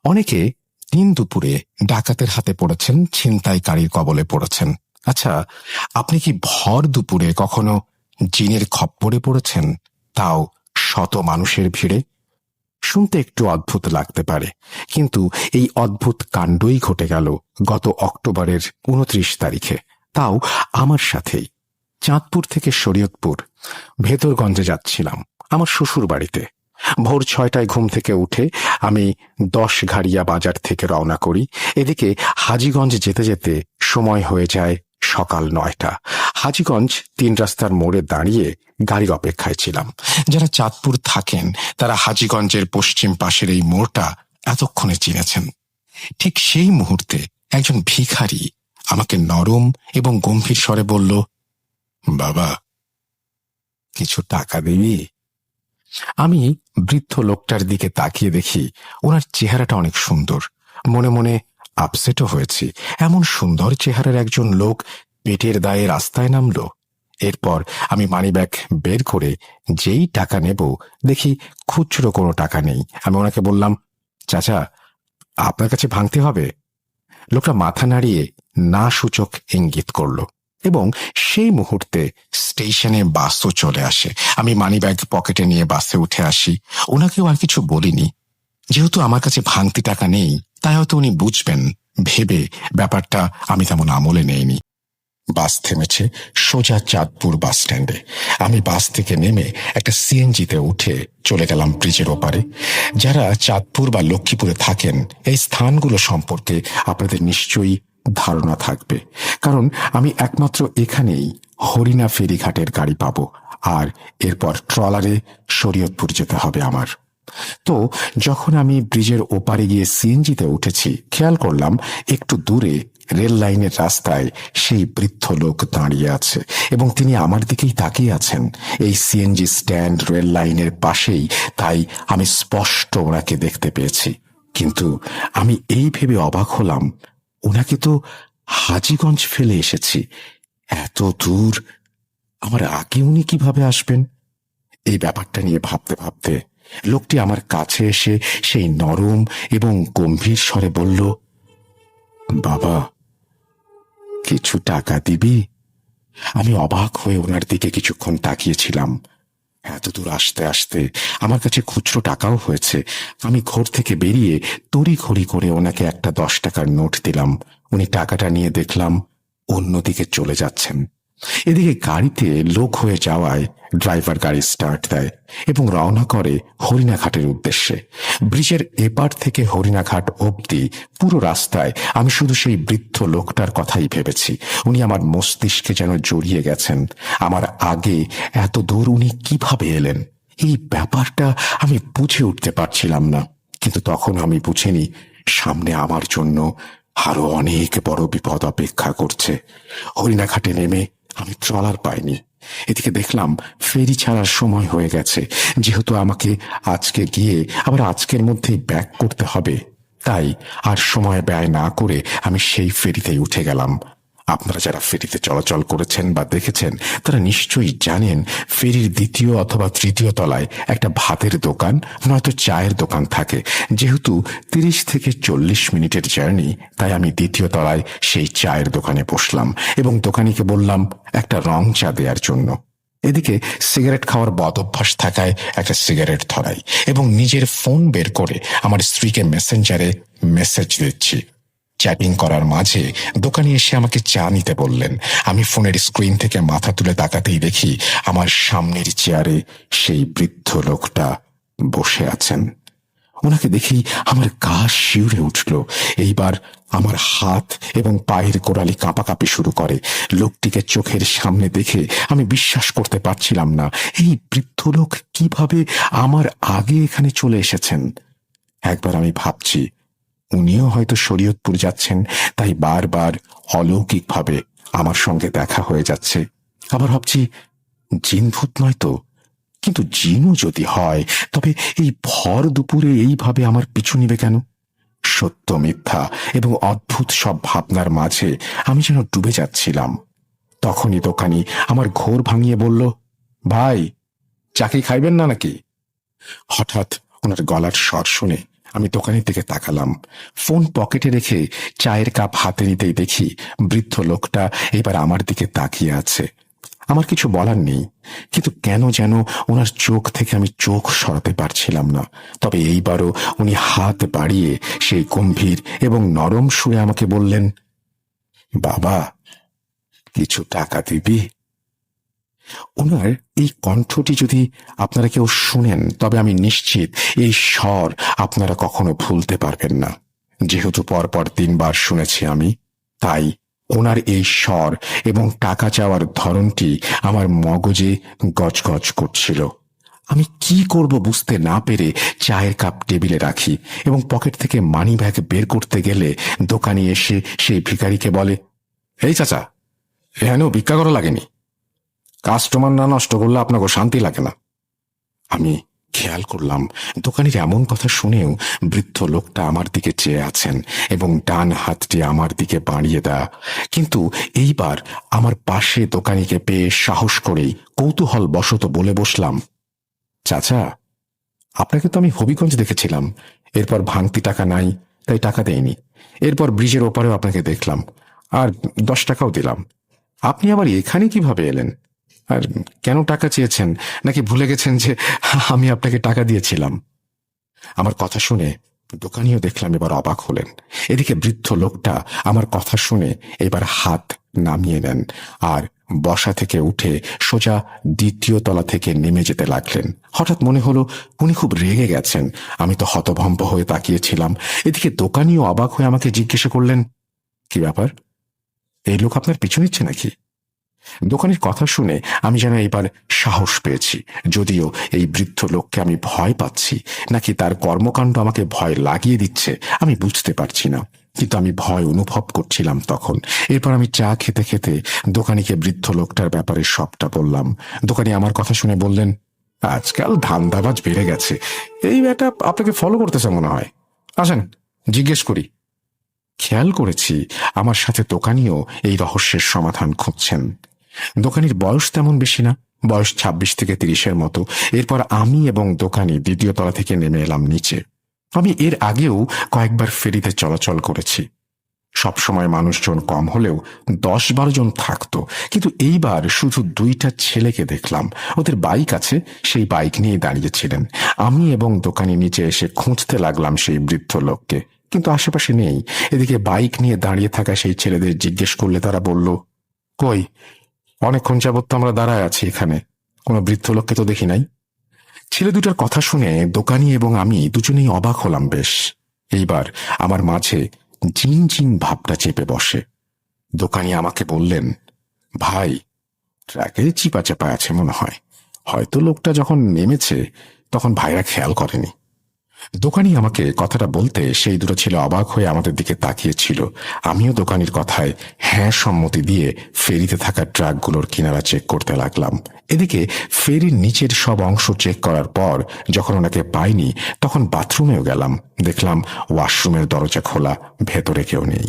অনেকে দিন দুপুরে ডাকাতের হাতে পড়েছেন, ছিনতাইকারীর কবলে পড়েছেন। আচ্ছা, আপনি কি ভর দুপুরে কখনো জিনের খপ্পরে পড়েছেন, তাও শত মানুষের ভিড়ে? শুনতে একটু অদ্ভুত লাগতে পারে, কিন্তু এই অদ্ভুত কাণ্ডই ঘটে গেল গত অক্টোবরের 29 তারিখে, তাও আমার সাথেই। চাঁদপুর থেকে শরীয়তপুর ভেতরগঞ্জে যাচ্ছিলাম আমার শ্বশুর বাড়িতে। ভোর 6টায় ঘুম থেকে উঠে আমি 10 ঘাড়িয়া বাজার থেকে রওনা করি। এদিকে হাজীগঞ্জ যেতে যেতে সময় হয়ে যায় সকাল 9টা। হাজীগঞ্জ 3 রাস্তার মোড়ে দাঁড়িয়ে গাড়ির অপেক্ষায় ছিলাম। যারা চাঁদপুর থাকেন তারা হাজীগঞ্জের পশ্চিম পাশের এই মোড়টা এতক্ষণে চিনেছেন। ঠিক সেই মুহূর্তে একজন ভিখারি আমাকে নরম এবং গম্ভীর স্বরে বলল, বাবা, কিছু টাকা দিবি? আমি বৃদ্ধ লোকটার দিকে তাকিয়ে দেখি ওনার চেহারাটা অনেক সুন্দর। মনে মনে আপসেটও হয়েছি, এমন সুন্দর চেহারার একজন লোক পেটের দায়ে রাস্তায় নামলো। এরপর আমি মানিব্যাগ বের করে যেই টাকা নেব, দেখি খুচরো কোনো টাকা নেই। আমি ওনাকে বললাম, চাচা, আপনার কাছে ভাঙতে হবে? লোকটা মাথা নাড়িয়ে না সূচক ইঙ্গিত করল এবং সেই মুহূর্তে স্টেশনে বাসও চলে আসে। আমি মানিব্যাগ পকেটে নিয়ে বাসে উঠে আসি। ওনাকেও আর কিছু বলিনি। যেহেতু আমার কাছে ভাঙতি টাকা নেই, তাই হয়তো উনি বুঝবেন ভেবে ব্যাপারটা আমি তেমন আমলে নেইনি। বাস থেমেছে সোজা চাঁদপুর বাস স্ট্যান্ডে। আমি বাস থেকে নেমে একটা সিএনজিতে উঠে চলে গেলাম ব্রিজের ওপারে। যারা চাঁদপুর বা লক্ষ্মীপুরে থাকেন, এই স্থানগুলো সম্পর্কে আপনাদের নিশ্চয়ই ধারণা থাকবে, কারণ আমি একমাত্র এখানেই হরিণা ফেরিঘাটের গাড়ি পাবো, আর এরপর ট্রলারে শরীয়তপুর যেতে হবে আমার। তো যখন আমি ব্রিজের ওপারে গিয়ে সিএনজিতে উঠেছি, খেয়াল করলাম একটু দূরে রেল লাইনের রাস্তায় সেই বৃদ্ধ লোক দাঁড়িয়ে আছে এবং তিনি আমার দিকেই তাকিয়ে আছেন। এই সিএনজি স্ট্যান্ড রেল লাইনের পাশেই, তাই আমি স্পষ্ট ওনাকে দেখতে পেয়েছি। কিন্তু আমি এই ভেবে অবাক হলাম, ওনাকে তো হাজীগঞ্জ ফেলে এসেছি, এত দূর আমার আগে উনি কিভাবে আসবেন? এই ব্যাপারটা নিয়ে ভাবতে ভাবতে লোকটি আমার কাছে এসে সেই নরম এবং গম্ভীর স্বরে বলল, বাবা, কিছু টাকা দিবি? আমি অবাক হয়ে ওনার দিকে কিছুক্ষণ তাকিয়েছিলাম। এত দূর আসতে আসতে আমার কাছে খুচরো টাকাও হয়েছে। আমি ঘর থেকে বেরিয়ে তড়িঘড়ি করে ওনাকে একটা 10 টাকার নোট দিলাম। উনি টাকাটা নিয়ে দেখলাম অন্যদিকে চলে যাচ্ছেন। এদিকে গাড়িতে লোক হয়ে যাওয়ায় ড্রাইভার গাড়ি স্টার্ট দেয় এবং রওনা করে হরিণাঘাটের উদ্দেশ্যে। ব্রিজের এপার থেকে হরিণাঘাট অবধি পুরো রাস্তায় আমি শুধু সেই বৃদ্ধ লোকটার কথাই ভেবেছি। উনি আমার মস্তিষ্কে যেন জড়িয়ে গেছেন। আমার আগে এত দূর উনি কিভাবে এলেন, এই ব্যাপারটা আমি বুঝে উঠতে পারছিলাম না। কিন্তু তখন আমি বুঝিনি সামনে আমার জন্য আরো অনেক বড় বিপদ অপেক্ষা করছে। হরিণাঘাটে নেমে আমি ট্রলার পাইনি। এদিকে দেখলাম ফেরি ছাড়ার সময় হয়ে গেছে। যেহেতু আমাকে আজকে গিয়ে আবার আজকের মধ্যেই ব্যাক করতে হবে, তাই আর সময় ব্যয় না করে আমি সেই ফেরিতেই উঠে গেলাম। আপনারা যারা ফেরিতে চলাচল করেছেন বা দেখেছেন, তারা নিশ্চয়ই জানেন ফেরির দ্বিতীয় অথবা তৃতীয় তলায় একটা ভাতের দোকান নয়তো চায়ের দোকান থাকে। যেহেতু 30 থেকে 40 মিনিটের জার্নি, তাই আমি দ্বিতীয় তলায় সেই চায়ের দোকানে বসলাম এবং দোকানিকে বললাম একটা রং চা দেওয়ার জন্য। এদিকে সিগারেট খাওয়ার বদ অভ্যাস থাকায় একটা সিগারেট ধরাই এবং নিজের ফোন বের করে আমার স্ত্রীকে মেসেঞ্জারে মেসেজ দিচ্ছি। চ্যাটিং করার মাঝে দোকানি এসে আমাকে চা নিতে বললেন। আমি ফোনের স্ক্রিন থেকে মাথা তুলে তাকাতেই দেখি আমার সামনের চেয়ারে সেই বৃদ্ধ লোকটা বসে আছেন। ওনাকে দেখেই আমার গা শিউরে উঠল। এইবার আমার হাত এবং পায়ের গোড়ালি কাঁপাকাঁপি শুরু করে। লোকটিকে চোখের সামনে দেখে আমি বিশ্বাস করতে পারছিলাম না, এই বৃদ্ধ লোক কিভাবে আমার আগে এখানে চলে এসেছেন। একবার আমি ভাবছি উনিও হয়তো শরীয়তপুর যাচ্ছেন, তাই বারবার অলৌকিকভাবে আমার সঙ্গে দেখা হয়ে যাচ্ছে। আবার ভাবছি জিন ভূত নয় তো, কিন্তু জিনও যদি হয় তবে এই ভর দুপুরে এইভাবে আমার পিছু নিবে কেন? সত্য মিথ্যা এবং অদ্ভুত সব ভাবনার মাঝে আমি যেন ডুবে যাচ্ছিলাম। তখনই দোকানি আমার ঘোর ভাঙিয়ে বলল, ভাই, চাকরি খাইবেন না নাকি? হঠাৎ ওনার গলার স্বর শুনে আমি দোকানের দিকে তাকালাম। ফোন পকেটে রেখে চায়ের কাপ হাতে নিতেই দেখি বৃদ্ধ লোকটা এবার আমার দিকে তাকিয়ে আছে। আমার কিছু বলার নেই, কিন্তু কেন যেন ওনার চোখ থেকে আমি চোখ সরাতে পারছিলাম না। তবে এইবারও উনি হাত বাড়িয়ে সেই গম্ভীর এবং নরম সুরে আমাকে বললেন, বাবা, কিছু টাকা দিবি? ওনার এই কণ্ঠটি যদি আপনারা কেউ শুনেন, তবে আমি নিশ্চিত এই স্বর আপনারা কখনো ভুলতে পারবেন না। যেহেতু পরপর 3বার শুনেছি আমি, তাই ওনার এই স্বর এবং টাকা চাওয়ার ধরনটি আমার মগজে গজগজ করছিল। আমি কি করব বুঝতে না পেরে চায়ের কাপ টেবিলে রাখি এবং পকেট থেকে মানি ব্যাগ বের করতে গেলে দোকানি এসে সেই ভিখারিকে বলে, এই চাচা, এখানেও ভিক্ষা করা লাগেনি? কাস্টমার না নষ্ট করলে আপনাকে শান্তি লাগে না? আমি খেয়াল করলাম দোকানির এমন কথা শুনেও বৃদ্ধ লোকটা আমার দিকে চেয়ে আছেন এবং ডান হাতটি আমার দিকে বাড়িয়ে দেয়া। কিন্তু এইবার আমার পাশে দোকানিকে পেয়ে সাহস করেই কৌতূহল বশত বলে বসলাম, চাচা, আপনাকে তো আমি হবিগঞ্জ দেখেছিলাম, এরপর ভাঙতি টাকা নাই তাই টাকা দেয়নি। এরপর ব্রিজের ওপারেও আপনাকে দেখলাম, আর 10 টাকাও দিলাম। আপনি আবার এখানে কিভাবে এলেন? আর কেন টাকা চেয়েছেন? নাকি ভুলে গেছেন যে আমি আপনাকে টাকা দিয়েছিলাম? আমার কথা শুনে দোকানিও দেখলাম এবার অবাক হলেন। এদিকে বৃদ্ধ লোকটা আমার কথা শুনে এবার হাত নামিয়ে নেন আর বসা থেকে উঠে সোজা 2য় তলা থেকে নেমে যেতে লাগলেন। হঠাৎ মনে হলো উনি খুব রেগে গেছেন। আমি তো হতভম্ব হয়ে তাকিয়েছিলাম। এদিকে দোকানিও অবাক হয়ে আমাকে জিজ্ঞাসা করলেন, কি ব্যাপার, এই লোক আপনার পিছু নিচ্ছে নাকি? দোকানের কথা শুনে আমি যেন এবার সাহস পেয়েছি। যদিও এই বৃদ্ধ লোককে আমি ভয় পাচ্ছি নাকি তার কর্মকাণ্ড আমাকে ভয় লাগিয়ে দিচ্ছে আমি বুঝতে পারছি না, কিন্তু আমি ভয় অনুভব করছিলাম তখন। এরপর আমি চা খেতে খেতে দোকানিকে বৃদ্ধ লোকটার ব্যাপারে সবটা বললাম। দোকানি আমার কথা শুনে বললেন, আজকাল ধান্দাবাজ বেড়ে গেছে, এই ব্যাটা আপনাকে ফলো করতেছে মনে হয়। আসেন জিজ্ঞেস করি। খেয়াল করেছি আমার সাথে দোকানিও এই রহস্যের সমাধান খুঁজছেন। দোকানির বয়স তেমন বেশি না, বয়স 26 থেকে 30-এর মতো। এরপর আমি এবং দোকানি 2য় তলা থেকে নেমে এলাম নিচে। আমি এর আগেও কয়েকবার ফেরিতে চলাচল করেছি। সবসময় মানুষজন কম হলেও 10-12 জন থাকতো, কিন্তু এইবার শুধু 2টা ছেলেকে দেখলাম। ওদের বাইক আছে, সেই বাইক নিয়ে দাঁড়িয়েছিলেন। আমি এবং দোকানি নিচে এসে খুঁজতে লাগলাম সেই বৃদ্ধ লোককে, কিন্তু আশেপাশে নেই। এদিকে বাইক নিয়ে দাঁড়িয়ে থাকা সেই ছেলেদের জিজ্ঞেস করলে তারা বলল, কই, অনেকক্ষণ যাবৎ তো আমরা দাঁড়ায় আছি এখানে, কোনো বৃদ্ধ লোককে তো দেখি নাই। ছেলে দুটার কথা শুনে দোকানি এবং আমি দুজনেই অবাক হলাম বেশ। এইবার আমার মাঝে জিন জিন ভাবটা চেপে বসে। দোকানি আমাকে বললেন, ভাই, ট্র্যাকে চিপা চাপা আছে মনে হয়, হয়তো লোকটা যখন নেমেছে তখন ভাইরা খেয়াল করেনি। দোকানি আমাকে কথাটা বলতে সেই দুটো ছেলে অবাক হয়ে আমাদের দিকে তাকিয়েছিল। আমিও দোকানির কথায় হ্যাঁ সম্মতি দিয়ে ফেরিতে থাকা ট্রাকগুলোর কিনারা চেক করতে লাগলাম। এদিকে ফেরির নিচের সব অংশ চেক করার পর যখন ওনাকে পাইনি, তখন বাথরুমেও গেলাম। দেখলাম ওয়াশরুমের দরজা খোলা, ভেতরে কেউ নেই।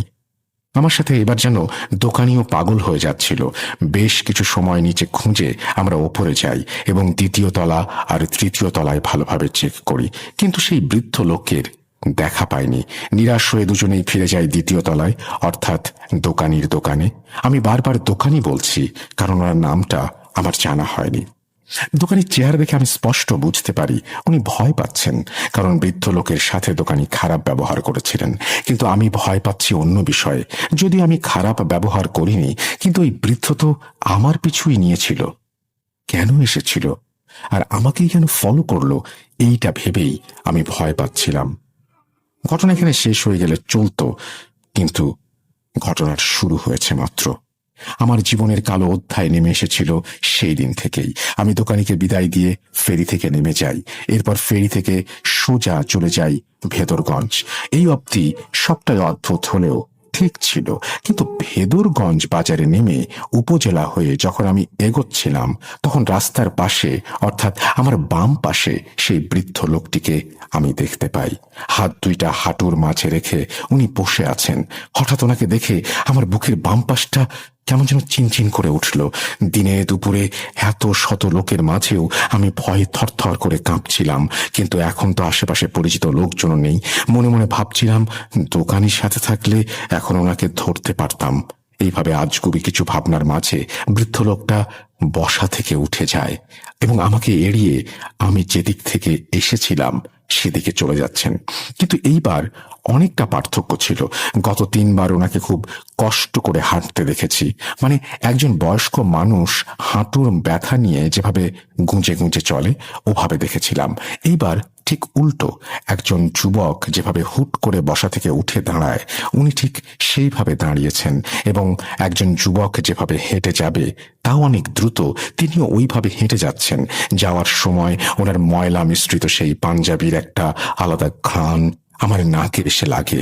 আমার সাথে এবার যেন দোকানিও পাগল হয়ে যাচ্ছিল। বেশ কিছু সময় নিচে খুঁজে আমরা ওপরে যাই এবং 2য় তলা আর 3য় তলায় ভালোভাবে চেক করি, কিন্তু সেই বৃদ্ধ লোকের দেখা পাইনি। নিরাশ হয়ে দুজনেই ফিরে যাই 2য় তলায়, অর্থাৎ দোকানির দোকানে। আমি বারবার দোকানি বলছি কারণ ওনার নামটা আমার জানা হয়নি। দোকানির চেহারা দেখে আমি স্পষ্ট বুঝতে পারি উনি ভয় পাচ্ছেন, কারণ বৃদ্ধ লোকের সাথে দোকানি খারাপ ব্যবহার করেছিলেন। কিন্তু আমি ভয় পাচ্ছি অন্য বিষয়ে। যদি আমি খারাপ ব্যবহার করিনি, কিন্তু ওই বৃদ্ধ তো আমার পিছুই নিয়েছিল। কেন এসেছিল আর আমাকেই কেন ফলো করলো, এইটা ভেবেই আমি ভয় পাচ্ছিলাম। ঘটনা এখানে শেষ হয়ে গেলে চলতো, কিন্তু ঘটনার শুরু হয়েছে মাত্র। আমার জীবনের কালো অধ্যায় নেমে এসেছিল সেই দিন থেকেই। আমি দোকানিকে বিদায় দিয়ে ফেরি থেকে নেমে যাই। এরপর ফেরি থেকে সোজা চলে যাই ভেদরগঞ্জ। এই অবধি সবটাই অদ্ভুত হলেও ঠিক ছিল, কিন্তু ভেদরগঞ্জ বাজারে নেমে উপজেলা হয়ে যখন আমি এগোচ্ছিলাম, তখন রাস্তার পাশে, অর্থাৎ আমার বাম পাশে, সেই বৃদ্ধ লোকটিকে আমি দেখতে পাই। হাত দুইটা হাঁটুর মাঝে রেখে উনি বসে আছেন। হঠাৎ ওনাকে দেখে আমার বুকের বাম পাশটা কেমন যেন চিনচিন করে উঠল। দিনে দুপুরে এত শত লোকের মাঝেও আমি ভয়ে থরথর করে কাঁপছিলাম। কিন্তু এখন তো আশেপাশে পরিচিত লোকজনও নেই। মনে মনে ভাবছিলাম, দোকানির সাথে থাকলে এখন ওনাকে ধরতে পারতাম। এইভাবে আজগুবি কিছু ভাবনার মাঝে বৃদ্ধ লোকটা বসা থেকে উঠে যায় এবং আমাকে এড়িয়ে আমি যেদিক থেকে এসেছিলাম সেদিকে চলে যাচ্ছেন। কিন্তু এইবার অনেকটা পার্থক্য ছিল। গত 3বার ওনাকে খুব কষ্ট করে হাঁটতে দেখেছি। মানে একজন বয়স্ক মানুষ হাঁটুর ব্যথা নিয়ে যেভাবে গুঁজে গুঁজে চলে ওভাবে দেখেছিলাম। এইবার ঠিক উল্টো, একজন যুবক যেভাবে হুট করে বসা থেকে উঠে দাঁড়ায় উনি ঠিক সেইভাবে দাঁড়িয়েছেন, এবং একজন যুবক যেভাবে হেঁটে যাবে তাও অনেক দ্রুত তিনিও ওইভাবে হেঁটে যাচ্ছেন। যাওয়ার সময় ওনার ময়লা মিশ্রিত সেই পাঞ্জাবির একটা আলাদা ঘ্রাণ আমার নাকে এসে লাগে।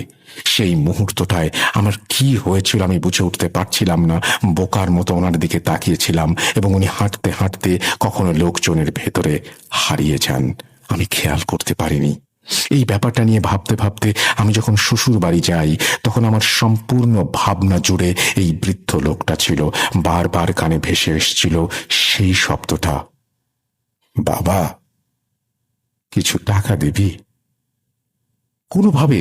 সেই মুহূর্তটায় আমার কি হয়েছিল আমি বুঝে উঠতে পারছিলাম না। বোকার মতো ওনার দিকে তাকিয়েছিলাম এবং উনি হাঁটতে হাঁটতে কখনো লোকজনের ভেতরে হারিয়ে যান। আমি খেয়াল করতে পারিনি। এই ব্যাপারটা নিয়ে ভাবতে ভাবতে আমি যখন শ্বশুর বাড়ি যাই তখন আমার সম্পূর্ণ ভাবনা জুড়ে এই বৃদ্ধ লোকটা ছিল। বারবার কানে ভেসে এসেছিল সেই শব্দটা, বাবা কিছু টাকা দিবি। কোনোভাবে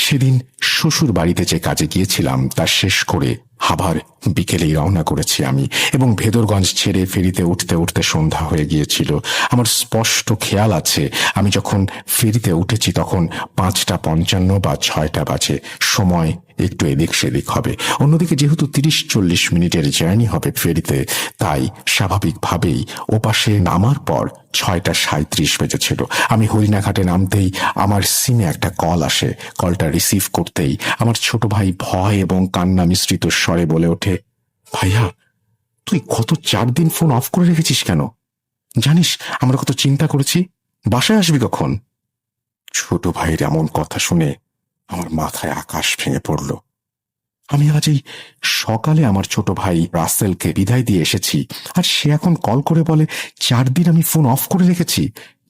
সেদিন শ্বশুর বাড়িতে যে কাজে গিয়েছিলাম তা শেষ করে আবার বিকেলেই রওনা করেছি আমি, এবং ভেদরগঞ্জ ছেড়ে ফেরিতে উঠতে উঠতে সন্ধ্যা হয়ে গিয়েছিল। আমার স্পষ্ট খেয়াল আছে আমি যখন ফেরিতে উঠেছি তখন 5:55 বা 6টা বাজে। সময় একটু এদিক সেদিক হবে। অন্যদিকে যেহেতু 30-40 মিনিটের জার্নি হবে ফেরিতে, তাই স্বাভাবিকভাবেই ওপাশে নামার পর 6:37 বেজেছিল। আমি হরিণাঘাটে নামতেই আমার সিমে একটা কল আসে। কলটা রিসিভ করতেই আমার ছোট ভাই ভয় এবং কান্না মিশ্রিত স্বরে বলে ওঠে, ভাইয়া তুই গত 4 দিন ফোন অফ করে রেখেছিস কেন? জানিস আমরা কত চিন্তা করেছি, বাসায় আসবি কখন? ছোট ভাইয়ের এমন কথা শুনে আমার মাথায় আকাশ ভেঙে পড়ল। আমি আজ এই সকালে আমার ছোট ভাই রাসেলকে বিদায় দিয়ে এসেছি, আর সে এখন কল করে বলে 4 দিন আমি ফোন অফ করে রেখেছি।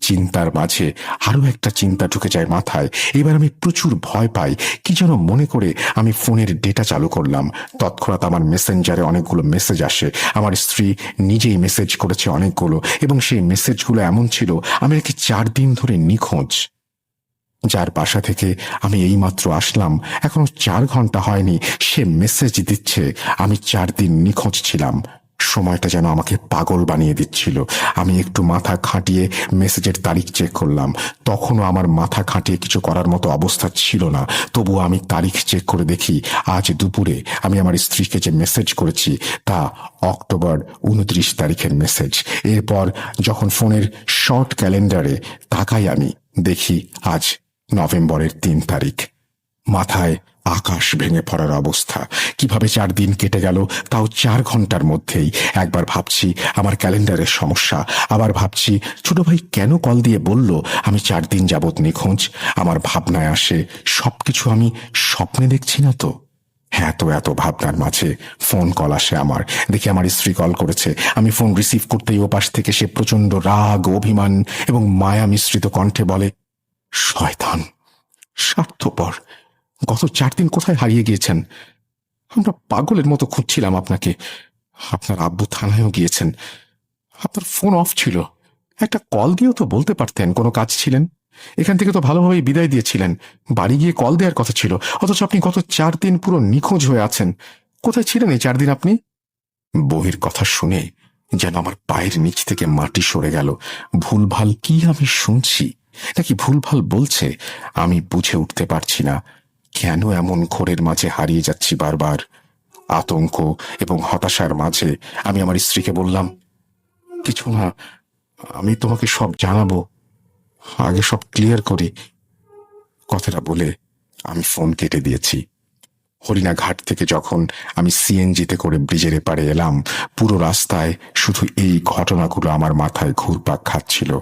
চিন্তার মাঝে আরো একটা চিন্তা ঢুকে যায় মাথায়। এবার আমি প্রচুর ভয় পাই। কি যেন মনে করে আমি ফোনের ডেটা চালু করলাম। তৎক্ষণাৎ আমার মেসেঞ্জারে অনেকগুলো মেসেজ আসে। আমার স্ত্রী নিজেই মেসেজ করেছে অনেকগুলো, এবং সেই মেসেজগুলো এমন ছিল আমি নাকি 4 দিন ধরে নিখোঁজ। যার বাসা থেকে আমি এইমাত্র আসলাম এখনো 4 ঘন্টা হয়নি, সে মেসেজ দিচ্ছে আমি 4 দিন নিখোঁজ ছিলাম। সময়টা যেন আমাকে পাগল বানিয়ে দিচ্ছিল। আমি একটু মাথা খাটিয়ে মেসেজের তারিখ চেক করলাম। তখনও আমার মাথা খাটিয়ে কিছু করার মতো অবস্থা ছিল না। তবুও আমি তারিখ চেক করে দেখি আজ দুপুরে আমি আমার স্ত্রীকে যে মেসেজ করেছি তা অক্টোবর 29 তারিখের মেসেজ। এরপর যখন ফোনের শর্ট ক্যালেন্ডারে তাকাই আমি দেখি আজ নভেম্বরের 3 তারিখ। মাথায় আকাশ ভেঙে পড়ার অবস্থা। কিভাবে 4 দিন কেটে গেল তাও 4 ঘন্টার মধ্যেই। একবার ভাবছি আমার ক্যালেন্ডারের সমস্যা, আবার ভাবছি ছোট ভাই কেন কল দিয়ে বলল আমি 4 দিন যাবৎ নিখোঁজ। আমার ভাবনায় আসে সবকিছু আমি স্বপ্নে দেখছি না তো। এত ভাবনার মাঝে ফোন কল আসে আমার। দেখি আমার স্ত্রী কল করেছে। আমি ফোন রিসিভ করতেই ওপাশ থেকে সে প্রচন্ড রাগ, অভিমান এবং মায়া মিশ্রিত কণ্ঠে বলে, শয়তান, স্বার্থপর, গত 4 দিন কোথায় হারিয়ে গিয়েছেন? আমরা পাগলের মতো খুঁজছিলাম আপনাকে। আপনার আব্বু থানায়ও গিয়েছেন। আপনার ফোন অফ ছিল। একটা কল দিয়েও তো বলতে পারতেন কোনো কাজ ছিলেন। এখান থেকে তো ভালোভাবেই বিদায় দিয়েছিলেন। বাড়ি গিয়ে কল দেওয়ার কথা ছিল, অথচ আপনি গত 4 দিন পুরো নিখোঁজ হয়ে আছেন। কোথায় ছিলেন এই 4 দিন আপনি? বউয়ের কথা শুনে যেন আমার পায়ের নিচ থেকে মাটি সরে গেল। ভুলভাল কি আমি শুনছি নাকি ভুলভাল বলছে আমি বুঝে উঠতে পারছি না। কেন এমন ঘোরের মাঝে হারিয়ে যাচ্ছি বারবার? আতঙ্ক এবং হতাশার মাঝে আমি আমার স্ত্রীকে বললাম, কিছু না, আমি তোমাকে সব জানাবো, আগে সব ক্লিয়ার করি। কথাটা বলে আমি ফোন কেটে দিয়েছি। হরিণাঘাট থেকে যখন আমি সিএনজিতে করে ব্রিজের এপারে এলাম, পুরো রাস্তায় শুধু এই ঘটনাগুলো আমার মাথায় ঘুরপাক খাচ্ছিল।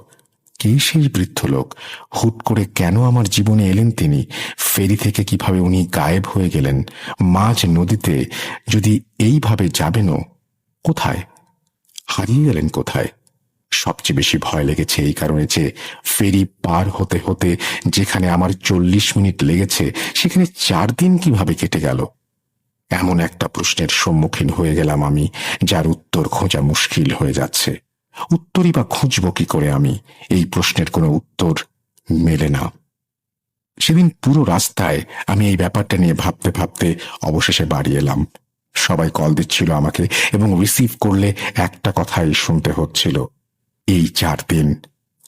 কে সেই বৃদ্ধ লোক? হুট করে কেন আমার জীবনে এলেন তিনি? ফেরি থেকে কিভাবে উনি গায়েব হয়ে গেলেন? মাঝ নদীতে যদি এইভাবে যাবেনও, কোথায় হারিয়ে গেলেন? কোথায়? সবচেয়ে বেশি ভয় লেগেছে এই কারণে যে ফেরি পার হতে হতে যেখানে আমার 40 মিনিট লেগেছে সেখানে 4 দিন কিভাবে কেটে গেল। এমন একটা প্রশ্নের সম্মুখীন হয়ে গেলাম আমি, যার উত্তর খোঁজা মুশকিল হয়ে যাচ্ছে। উত্তরই বা খুঁজব কি করে আমি? এই প্রশ্নের কোনো উত্তর মেলে না। সেদিন পুরো রাস্তায় আমি এই ব্যাপারটা নিয়ে ভাবতে ভাবতে অবশেষে বাড়ি এলাম। সবাই কল দিচ্ছিল আমাকে এবং রিসিভ করলে একটা কথাই শুনতে হচ্ছিল, এই 4 দিন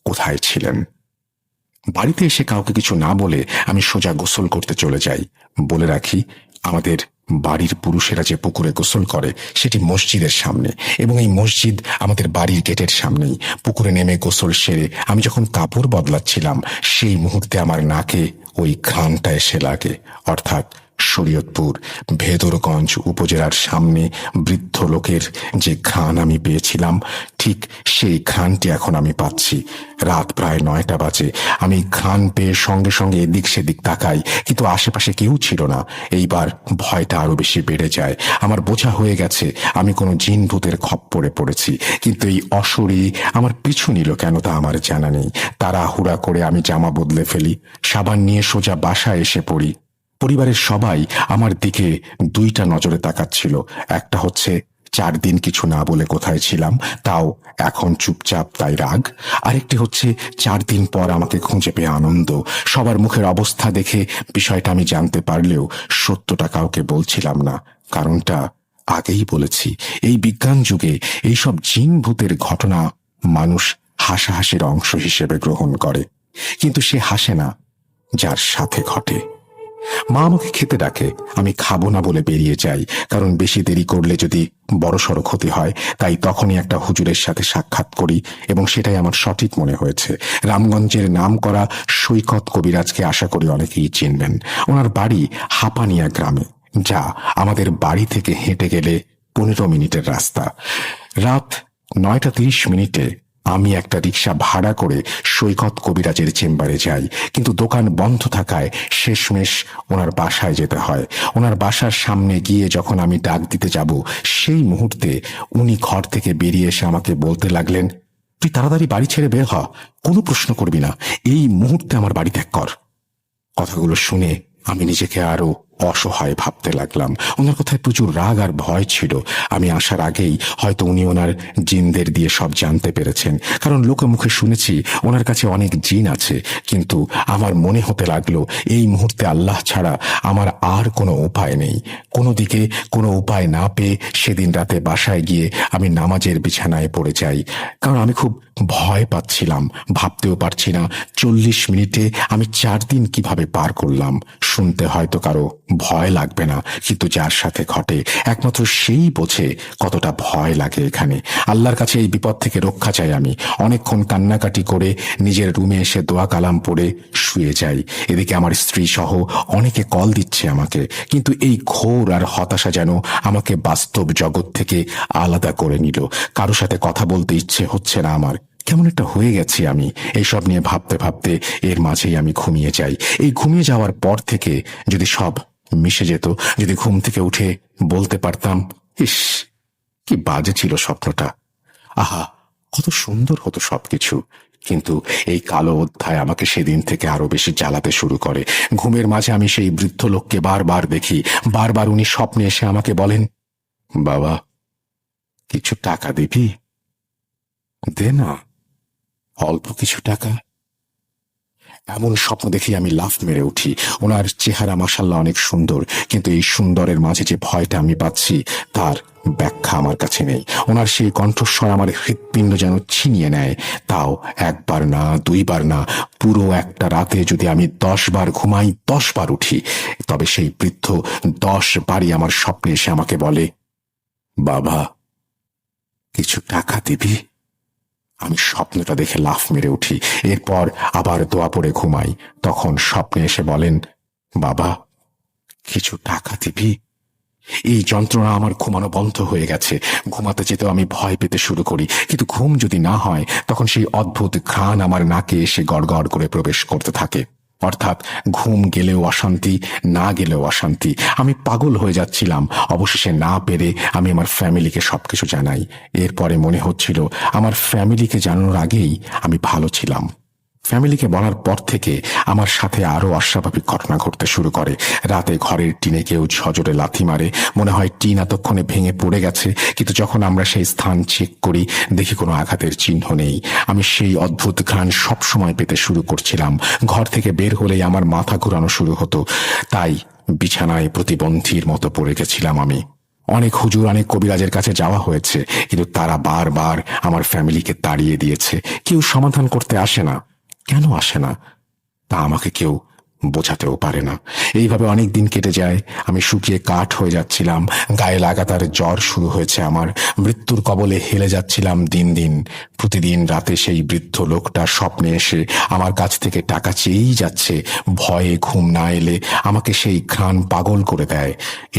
কোথায় ছিলেন? বাড়িতে এসে কাউকে কিছু না বলে আমি সোজা গোসল করতে চলে যাই। বলে রাখি, আমাদের বাড়ির পুরুষেরা যে পুকুরে গোসল করে সেটি মসজিদের সামনে, এবং এই মসজিদ আমাদের বাড়ির গেটের সামনেই। পুকুরে নেমে গোসল সেরে আমি যখন কাপড় বদলাচ্ছিলাম, সেই মুহূর্তে আমার নাকে ওই ঘ্রাণটা এসে লাগে। অর্থাৎ শরীয়তপুর ভেদরগঞ্জ উপজেলার সামনে বৃদ্ধ লোকের যে ঘ্রাণ আমি পেয়েছিলাম, ঠিক সেই ঘ্রাণটি এখন আমি পাচ্ছি। রাত প্রায় 9টা বাজে। আমি ঘ্রাণ পেয়ে সঙ্গে সঙ্গে এদিক সেদিক তাকাই, কিন্তু আশেপাশে কেউ ছিল না। এইবার ভয়টা আরো বেশি বেড়ে যায়। আমার বোঝা হয়ে গেছে আমি কোনো জিন ভূতের খপ্পরে পড়েছি, কিন্তু এই অশরী আমার পিছু নিল কেন তা আমার জানা নেই। তাড়াহুড়া করে আমি জামা বদলে ফেলি, সাবান নিয়ে সোজা বাসায় এসে পড়ি। পরিবারের সবাই আমার দিকে 2টা নজরে তাকাচ্ছিল। একটা হচ্ছে 4 দিন কিছু না বলে কোথায় ছিলাম, তাও এখন চুপচাপ তাই রাগ। আরেকটি হচ্ছে 4 দিন পর আমাকে খুঁজে পেয়ে আনন্দ। সবার মুখের অবস্থা দেখে বিষয়টা আমি জানতে পারলেও সত্যটা কাউকে বলছিলাম না। কারণটা আগেই বলেছি, এই বিজ্ঞান যুগে এইসব জিন ভূতের ঘটনা মানুষ হাসাহাসির অংশ হিসেবে গ্রহণ করে, কিন্তু সে হাসে না যার সাথে ঘটে। মা আমাকে খেতে ডাকে, আমি খাবো না বলে বেরিয়ে যাই, কারণ বেশি দেরি করলে যদি বড়সড় ক্ষতি হয়। তাই তখনই একটা হুজুরের সাথে সাক্ষাৎ করি, এবং সেটাই আমার সঠিক মনে হয়েছে। রামগঞ্জের নাম করা সৈকত কবিরাজকে আশা করি অনেকেই চিনবেন। ওনার বাড়ি হাপানিয়া গ্রামে, যা আমাদের বাড়ি থেকে হেঁটে গেলে 15 মিনিটের রাস্তা। রাত 9টা 30 মিনিটে আমি একটা রিক্সা ভাড়া করে সৈকত কবিরাজের চেম্বারে যাই, কিন্তু দোকান বন্ধ থাকায় শেষমেশ ওনার বাসায় যেতে হয়। ওনার বাসার সামনে গিয়ে যখন আমি ডাক দিতে যাব, সেই মুহূর্তে উনি ঘর থেকে বেরিয়ে এসে আমাকে বলতে লাগলেন, তুই তাড়াতাড়ি বাড়ি ছেড়ে বের হ, কোনো প্রশ্ন করবি না, এই মুহূর্তে আমার বাড়ি ত্যাগ কর। কথাগুলো শুনে আমি নিজেকে আরো অসহায় ভাবতে লাগলাম। ওনার কথায় প্রচুর রাগ আর ভয় ছিল। আমি আসার আগেই হয়তো উনি ওনার জিনদের দিয়ে সব জানতে পেরেছেন, কারণ লোকে মুখে শুনেছি ওনার কাছে অনেক জিন আছে। কিন্তু আমার মনে হতে লাগলো এই মুহূর্তে আল্লাহ ছাড়া আমার আর কোনো উপায় নেই। কোনো দিকে কোনো উপায় না পেয়ে সেদিন রাতে বাসায় গিয়ে আমি নামাজের বিছানায় পড়ে যাই, কারণ আমি খুব ভয় পাচ্ছিলাম। ভাবতেও পারছি না 40 মিনিটে আমি 4 দিন কিভাবে পার করলাম। শুনতে হয়তো কারো ভয় লাগবে না, কিন্তু যার সাথে ঘটে একমাত্র সেই বোঝে কতটা ভয় লাগে এখানে। আল্লাহর কাছে এই বিপদ থেকে রক্ষা চাই আমি। অনেকক্ষণ কান্নাকাটি করে নিজের রুমে এসে দোয়া কালাম পড়ে শুয়ে যাই। এদিকে আমার স্ত্রী সহ অনেকে কল দিচ্ছে আমাকে, কিন্তু এই ঘোর আর হতাশা যেন আমাকে বাস্তব জগৎ থেকে আলাদা করে নিল। কারো সাথে কথা বলতে ইচ্ছে হচ্ছে না আমার। কেমন একটা হয়ে গেছি আমি। এইসব নিয়ে ভাবতে ভাবতে এর মাঝেই আমি ঘুমিয়ে যাই। এই ঘুমিয়ে যাওয়ার পর থেকে যদি সব মিশে যেত, যদি ঘুম থেকে উঠে বলতে পারতাম, ইস কি বাজে ছিল স্বপ্নটা, আহা কত সুন্দর হতো সবকিছু। কিন্তু এই কালো অধ্যায় আমাকে সেদিন থেকে আরো বেশি জ্বালাতে শুরু করে। ঘুমের মাঝে আমি সেই বৃদ্ধ লোককে বারবার দেখি। বারবার উনি স্বপ্নে এসে আমাকে বলেন, বাবা কিছু টাকা দিবি, দে না অল্প কিছু টাকা। এমন স্বপ্ন দেখি আমি লাফ মেরে উঠি। ওনার চেহারা মাশাআল্লাহ অনেক সুন্দর, কিন্তু এই সুন্দরের মাঝে যে ভয়টা আমি পাচ্ছি তার ব্যাখ্যা আমার কাছে নেই। ওনার সেই কণ্ঠস্বর আমার হৃৎপিণ্ড যেন ছিনিয়ে নেয়। তাও 1 বার না 2 বার না, পুরো একটা রাতে যদি আমি 10 বার ঘুমাই, 10 বার উঠি, তবে সেই বৃদ্ধ 10 বারই আমার স্বপ্নে এসে আমাকে বলে, বাবা কিছু টাকা দিবি। আমি স্বপ্নটা দেখে লাফ মেরে উঠি। এরপর আবার দোয়া পড়ে ঘুমাই। তখন স্বপ্নে এসে বলেন, বাবা কিছু টাকা দিবি। এই যন্ত্রণা আমার ঘুমানো বন্ধ হয়ে গেছে। ঘুমাতে যেতেও আমি ভয় পেতে শুরু করি, কিন্তু ঘুম যদি না হয় তখন সেই অদ্ভুত ঘ্রাণ আমার নাকে এসে গড়গড় করে প্রবেশ করতে থাকে। অর্থাৎ ঘুম গেলেও অশান্তি, না গেলেও অশান্তি। আমি পাগল হয়ে যাচ্ছিলাম। অবশেষে না পেরে আমি আমার ফ্যামিলিকে সবকিছু জানাই। এরপরে মনে হচ্ছিল আমার ফ্যামিলিকে জানানোর আগেই আমি ভালো ছিলাম। ফ্যামিলিকে বলার পর থেকে আমার সাথে আরো অস্বাভাবিক ঘটনা ঘটতে শুরু করে। রাতে ঘরের টিনে কেউ সজোরে লাথি মারে, মনে হয় টিন এতক্ষণে ভেঙে পড়ে গেছে, কিন্তু যখন আমরা সেই স্থান চেক করি দেখি কোনো আঘাতের চিহ্ন নেই। আমি সেই অদ্ভুত ঘ্রাণ সবসময় পেতে শুরু করছিলাম। ঘর থেকে বের হলেই আমার মাথা ঘুরানো শুরু হতো, তাই বিছানায় প্রতিবন্ধীর মতো পড়ে গেছিলাম আমি। অনেক হুজুর, অনেক কবিরাজের কাছে যাওয়া হয়েছে, কিন্তু তারা বারবার আমার ফ্যামিলিকে তাড়িয়ে দিয়েছে। কেউ সমাধান করতে আসে না। কেন আসে না তা আমাকে কেউ বোঝাতেও পারে না। এইভাবে অনেক দিন কেটে যায়। আমি শুকিয়ে কাঠ হয়ে যাচ্ছিলাম, গায়ে লাগাতার জ্বর শুরু হয়েছে আমার, মৃত্যুর কবলে হেলে যাচ্ছিলাম দিন দিন। প্রতিদিন রাতে সেই বৃদ্ধ লোকটা স্বপ্নে এসে আমার কাছ থেকে টাকা চেয়েই যাচ্ছে। ভয়ে ঘুম না এলে আমাকে সেই ঘ্রাণ পাগল করে দেয়।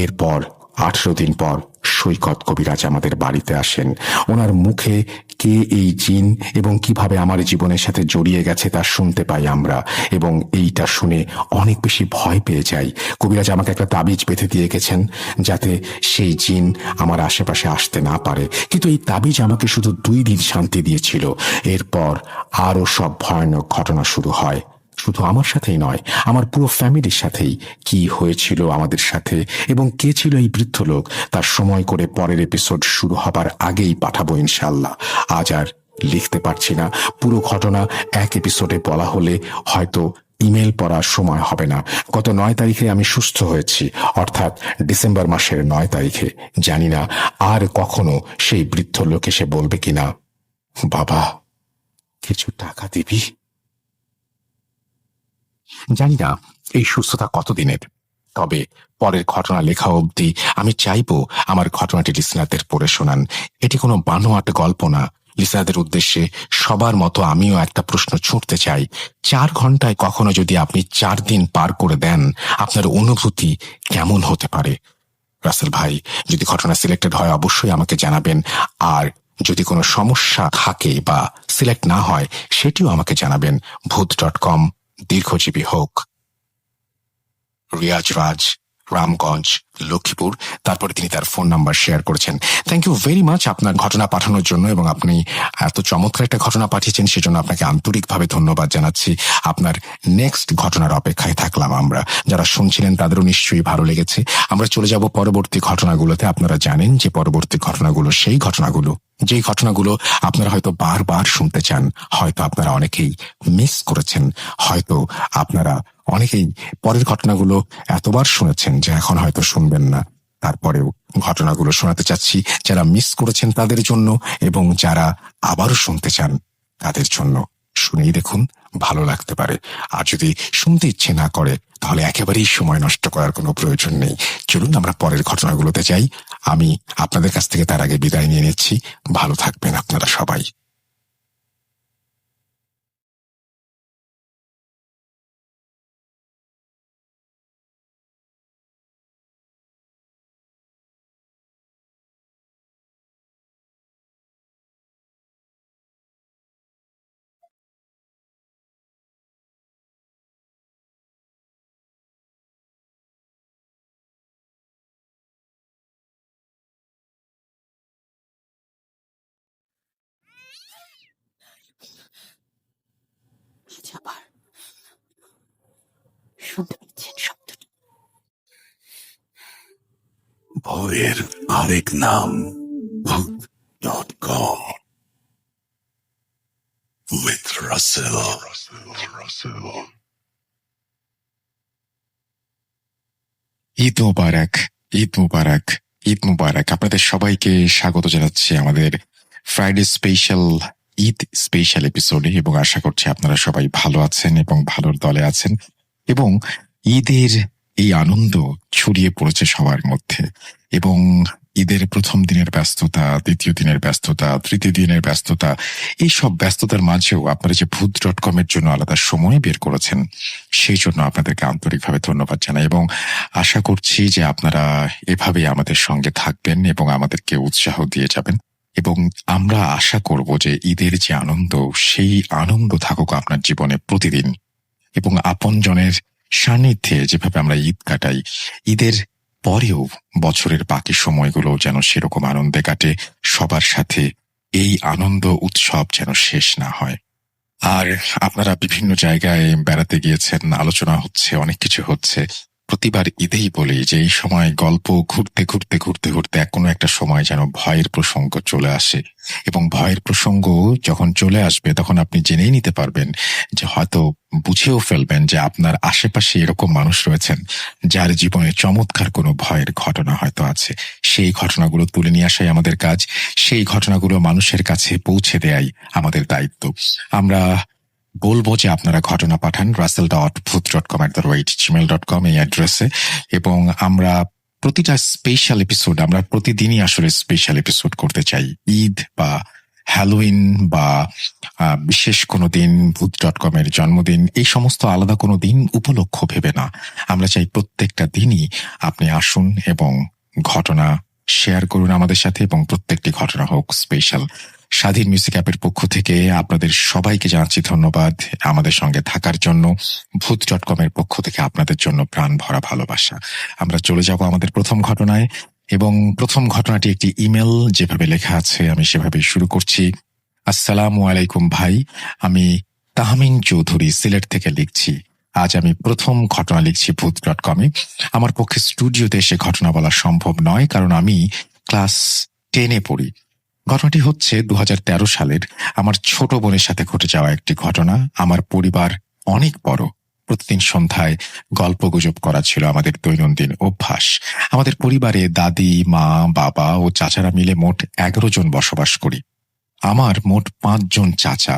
এরপর 18 দিন পর সৈকত কবিরাজ আমাদের বাড়িতে আসেন। ওনার মুখে কে এই জিন এবং কিভাবে আমার জীবনের সাথে জড়িয়ে গেছে তা শুনতে পাই আমরা, এবং এইটা শুনে অনেক বেশি ভয় পেয়ে যাই। কবিরাজ আমাকে একটা তাবিজ বেঁধে দিয়ে গেছেন যাতে সেই জিন আমার আশেপাশে আসতে না পারে, কিন্তু এই তাবিজ আমাকে শুধু 2 দিন শান্তি দিয়েছিল। এরপর আরো সব ভয়ানক ঘটনা শুরু হয়। শুধু আমার সাথেই নয়, আমার পুরো ফ্যামিলির সাথেই। কি হয়েছিল আমাদের সাথে এবং কে ছিল এই বৃদ্ধ লোক তার সময় করে পরের এপিসোড শুরু হবার আগেই পাঠাবো ইনশাল্লাহ। আজ আর লিখতে পারছি না। পুরো ঘটনা এক এপিসোডে বলা হলে হয়তো ইমেল পড়ার সময় হবে না। গত 9 তারিখে আমি সুস্থ হয়েছি, অর্থাৎ ডিসেম্বর মাসের 9 তারিখে। জানি না আর কখনো সেই বৃদ্ধ লোক এসে বলবে কিনা, বাবা কিছু টাকা দিবি। জানি না এই সুস্থতা কতদিনের, তবে পরের ঘটনা লেখা অবধি আমি চাইবো আমার ঘটনাটি লিসনারদের পড়ে শোনান। এটি কোনো বানোয়াট গল্প না। লিসনারদের উদ্দেশ্যে সবার মতো আমিও একটা প্রশ্ন ছুঁড়তে চাই। 4 ঘন্টায় কখনো যদি আপনি 4 দিন পার করে দেন, আপনার অনুভূতি কেমন হতে পারে? রাসেল ভাই, যদি ঘটনা সিলেক্টেড হয় অবশ্যই আমাকে জানাবেন, আর যদি কোনো সমস্যা থাকে বা সিলেক্ট না হয় সেটিও আমাকে জানাবেন। ভূত.com দীর্ঘজীবী হোক। রিয়াজ রাজ, রামগঞ্জ, লক্ষ্মীপুর। তারপরে তিনি তার ফোন নাম্বার শেয়ার করেছেন। থ্যাংক ইউ ভেরি মাচ আপনার ঘটনা পাঠানোর জন্য, এবং আপনি এত চমৎকার একটা ঘটনা পাঠিয়েছেন সেজন্য আপনাকে আন্তরিকভাবে ধন্যবাদ জানাচ্ছি। আপনার নেক্সট ঘটনার অপেক্ষায় থাকলাম আমরা। যারা শুনছিলেন তাদেরও নিশ্চয়ই ভালো লেগেছে। আমরা চলে যাব পরবর্তী ঘটনাগুলোতে। আপনারা জানেন যে পরবর্তী ঘটনাগুলো সেই ঘটনাগুলো যেই ঘটনাগুলো আপনারা হয়তো বারবার শুনতে চান, হয়তো আপনারা অনেকেই মিস করেছেন, হয়তো আপনারা অনেকেই পরের ঘটনাগুলো এতবার শুনেছেন যে এখন হয়তো শুনবেন না। তারপরেও ঘটনাগুলো শোনাতে চাচ্ছি যারা মিস করেছেন তাদের জন্য, এবং যারা আবারও শুনতে চান তাদের জন্য। শুনেই দেখুন, ভালো লাগতে পারে। আর যদি শুনতে ইচ্ছে না করে তাহলে একেবারেই সময় নষ্ট করার কোনো প্রয়োজন নেই। চলুন আমরা পরের ঘটনাগুলোতে যাই। আমি আপনাদের কাছ থেকে তার আগে বিদায় নিয়ে নিচ্ছি। ভালো থাকবেন আপনারা সবাই। আবার শুনতে পাচ্ছেন শব্দটা? ভয়ের আরেক নাম ভূত.com with Russell. ঈদ মুবারক, ঈদ মুবারক, ঈদ মুবারক। আপনাদের সবাইকে স্বাগত জানাচ্ছি আমাদের ফ্রাইডে স্পেশাল ঈদ স্পেশাল এপিসোডে, এবং আশা করছি আপনারা সবাই ভালো আছেন এবং ভালোর দলে আছেন, এবং ঈদের এই আনন্দ ছড়িয়ে পড়েছে সবার মধ্যে। এবং ঈদের প্রথম দিনের ব্যস্ততা, দ্বিতীয় দিনের ব্যস্ততা, তৃতীয় দিনের ব্যস্ততা, এই সব ব্যস্ততার মাঝেও আপনারা যে ভূত.com এর জন্য আলাদা সময় বের করেছেন সেই জন্য আপনাদেরকে আন্তরিকভাবে ধন্যবাদ জানাই, এবং আশা করছি যে আপনারা এভাবেই আমাদের সঙ্গে থাকবেন এবং আমাদেরকে উৎসাহ দিয়ে যাবেন। এবং আমরা আশা করব যে ঈদের যে আনন্দ, সেই আনন্দ থাকুক আপনার জীবনে প্রতিদিন, এবং আপনজনের সান্নিধ্যে যেভাবে আমরা ঈদ কাটাই, ঈদের পরেও বছরের বাকি সময়গুলো যেন সেরকম আনন্দে কাটে। সবার সাথে এই আনন্দ উৎসব যেন শেষ না হয়। আর আপনারা বিভিন্ন জায়গায় বেড়াতে গিয়েছেন, আলোচনা হচ্ছে, অনেক কিছু হচ্ছে। প্রতিবার ঈদেই বলি যে এই সময় গল্প ঘুরতে ঘুরতে ঘুরতে ঘুরতে কোনো একটা সময় যেন ভয়ের প্রসঙ্গ চলে আসে, এবং ভয়ের প্রসঙ্গ যখন চলে আসবে তখন আপনি জেনেই নিতে পারবেন যে হয়তো বুঝেও ফেলবেন যে আপনার আশেপাশে এরকম মানুষ রয়েছেন যার জীবনে চমৎকার কোনো ভয়ের ঘটনা হয়তো আছে। সেই ঘটনাগুলো তুলে নিয়ে আসাই আমাদের কাজ, সেই ঘটনাগুলো মানুষের কাছে পৌঁছে দেয়াই আমাদের দায়িত্ব। আমরা বলবো যে আপনারা ঘটনা পাঠান russell.bhoot.com@gmail.com এই অ্যাড্রেসে, এবং আমরা প্রতিটা স্পেশাল এপিসোড, আমরা প্রতিদিনই আসলে স্পেশাল এপিসোড করতে চাই। ঈদ বা হ্যালোইন বা বিশেষ কোনো দিন, ভূত.com এর জন্মদিন, এই সমস্ত আলাদা কোনো দিন উপলক্ষ ভেবে না। আমরা চাই প্রত্যেকটা দিনই আপনি আসুন এবং ঘটনা শেয়ার করুন আমাদের সাথে, এবং প্রত্যেকটি ঘটনা হোক স্পেশাল। স্বাধীন মিউজিক অ্যাপের পক্ষ থেকে আপনাদের সবাইকে জানাচ্ছি ধন্যবাদ আমাদের সঙ্গে থাকার জন্য। ভূত.com এর পক্ষ থেকে আপনাদের জন্য প্রাণ ভরা ভালোবাসা। আমরা চলে যাব আমাদের প্রথম ঘটনায়, এবং প্রথম ঘটনাটি একটি ইমেল, যেভাবে লেখা আছে আমি সেভাবেই শুরু করছি। আসসালামু আলাইকুম ভাই, আমি তাহমিন চৌধুরী সিলেট থেকে লিখছি। আজ আমি প্রথম ঘটনা লিখছি ভূত.com এ। আমার পক্ষে স্টুডিওতে এসে ঘটনা বলা সম্ভব নয়, কারণ আমি ক্লাস 10-এ পড়ি। ঘটনাটি হচ্ছে 2013 সালের আমার ছোট বোনের সাথে ঘটে যাওয়া একটি ঘটনা। আমার পরিবার অনেক বড়, প্রতিদিন সন্ধ্যায় গল্পগুজব করা ছিল আমাদের দৈনন্দিন অভ্যাস। আমাদের পরিবারে দাদি, মা, বাবা ও চাচারা মিলে মোট 11 জন বসবাস করি। আমার মোট 5 জন চাচা।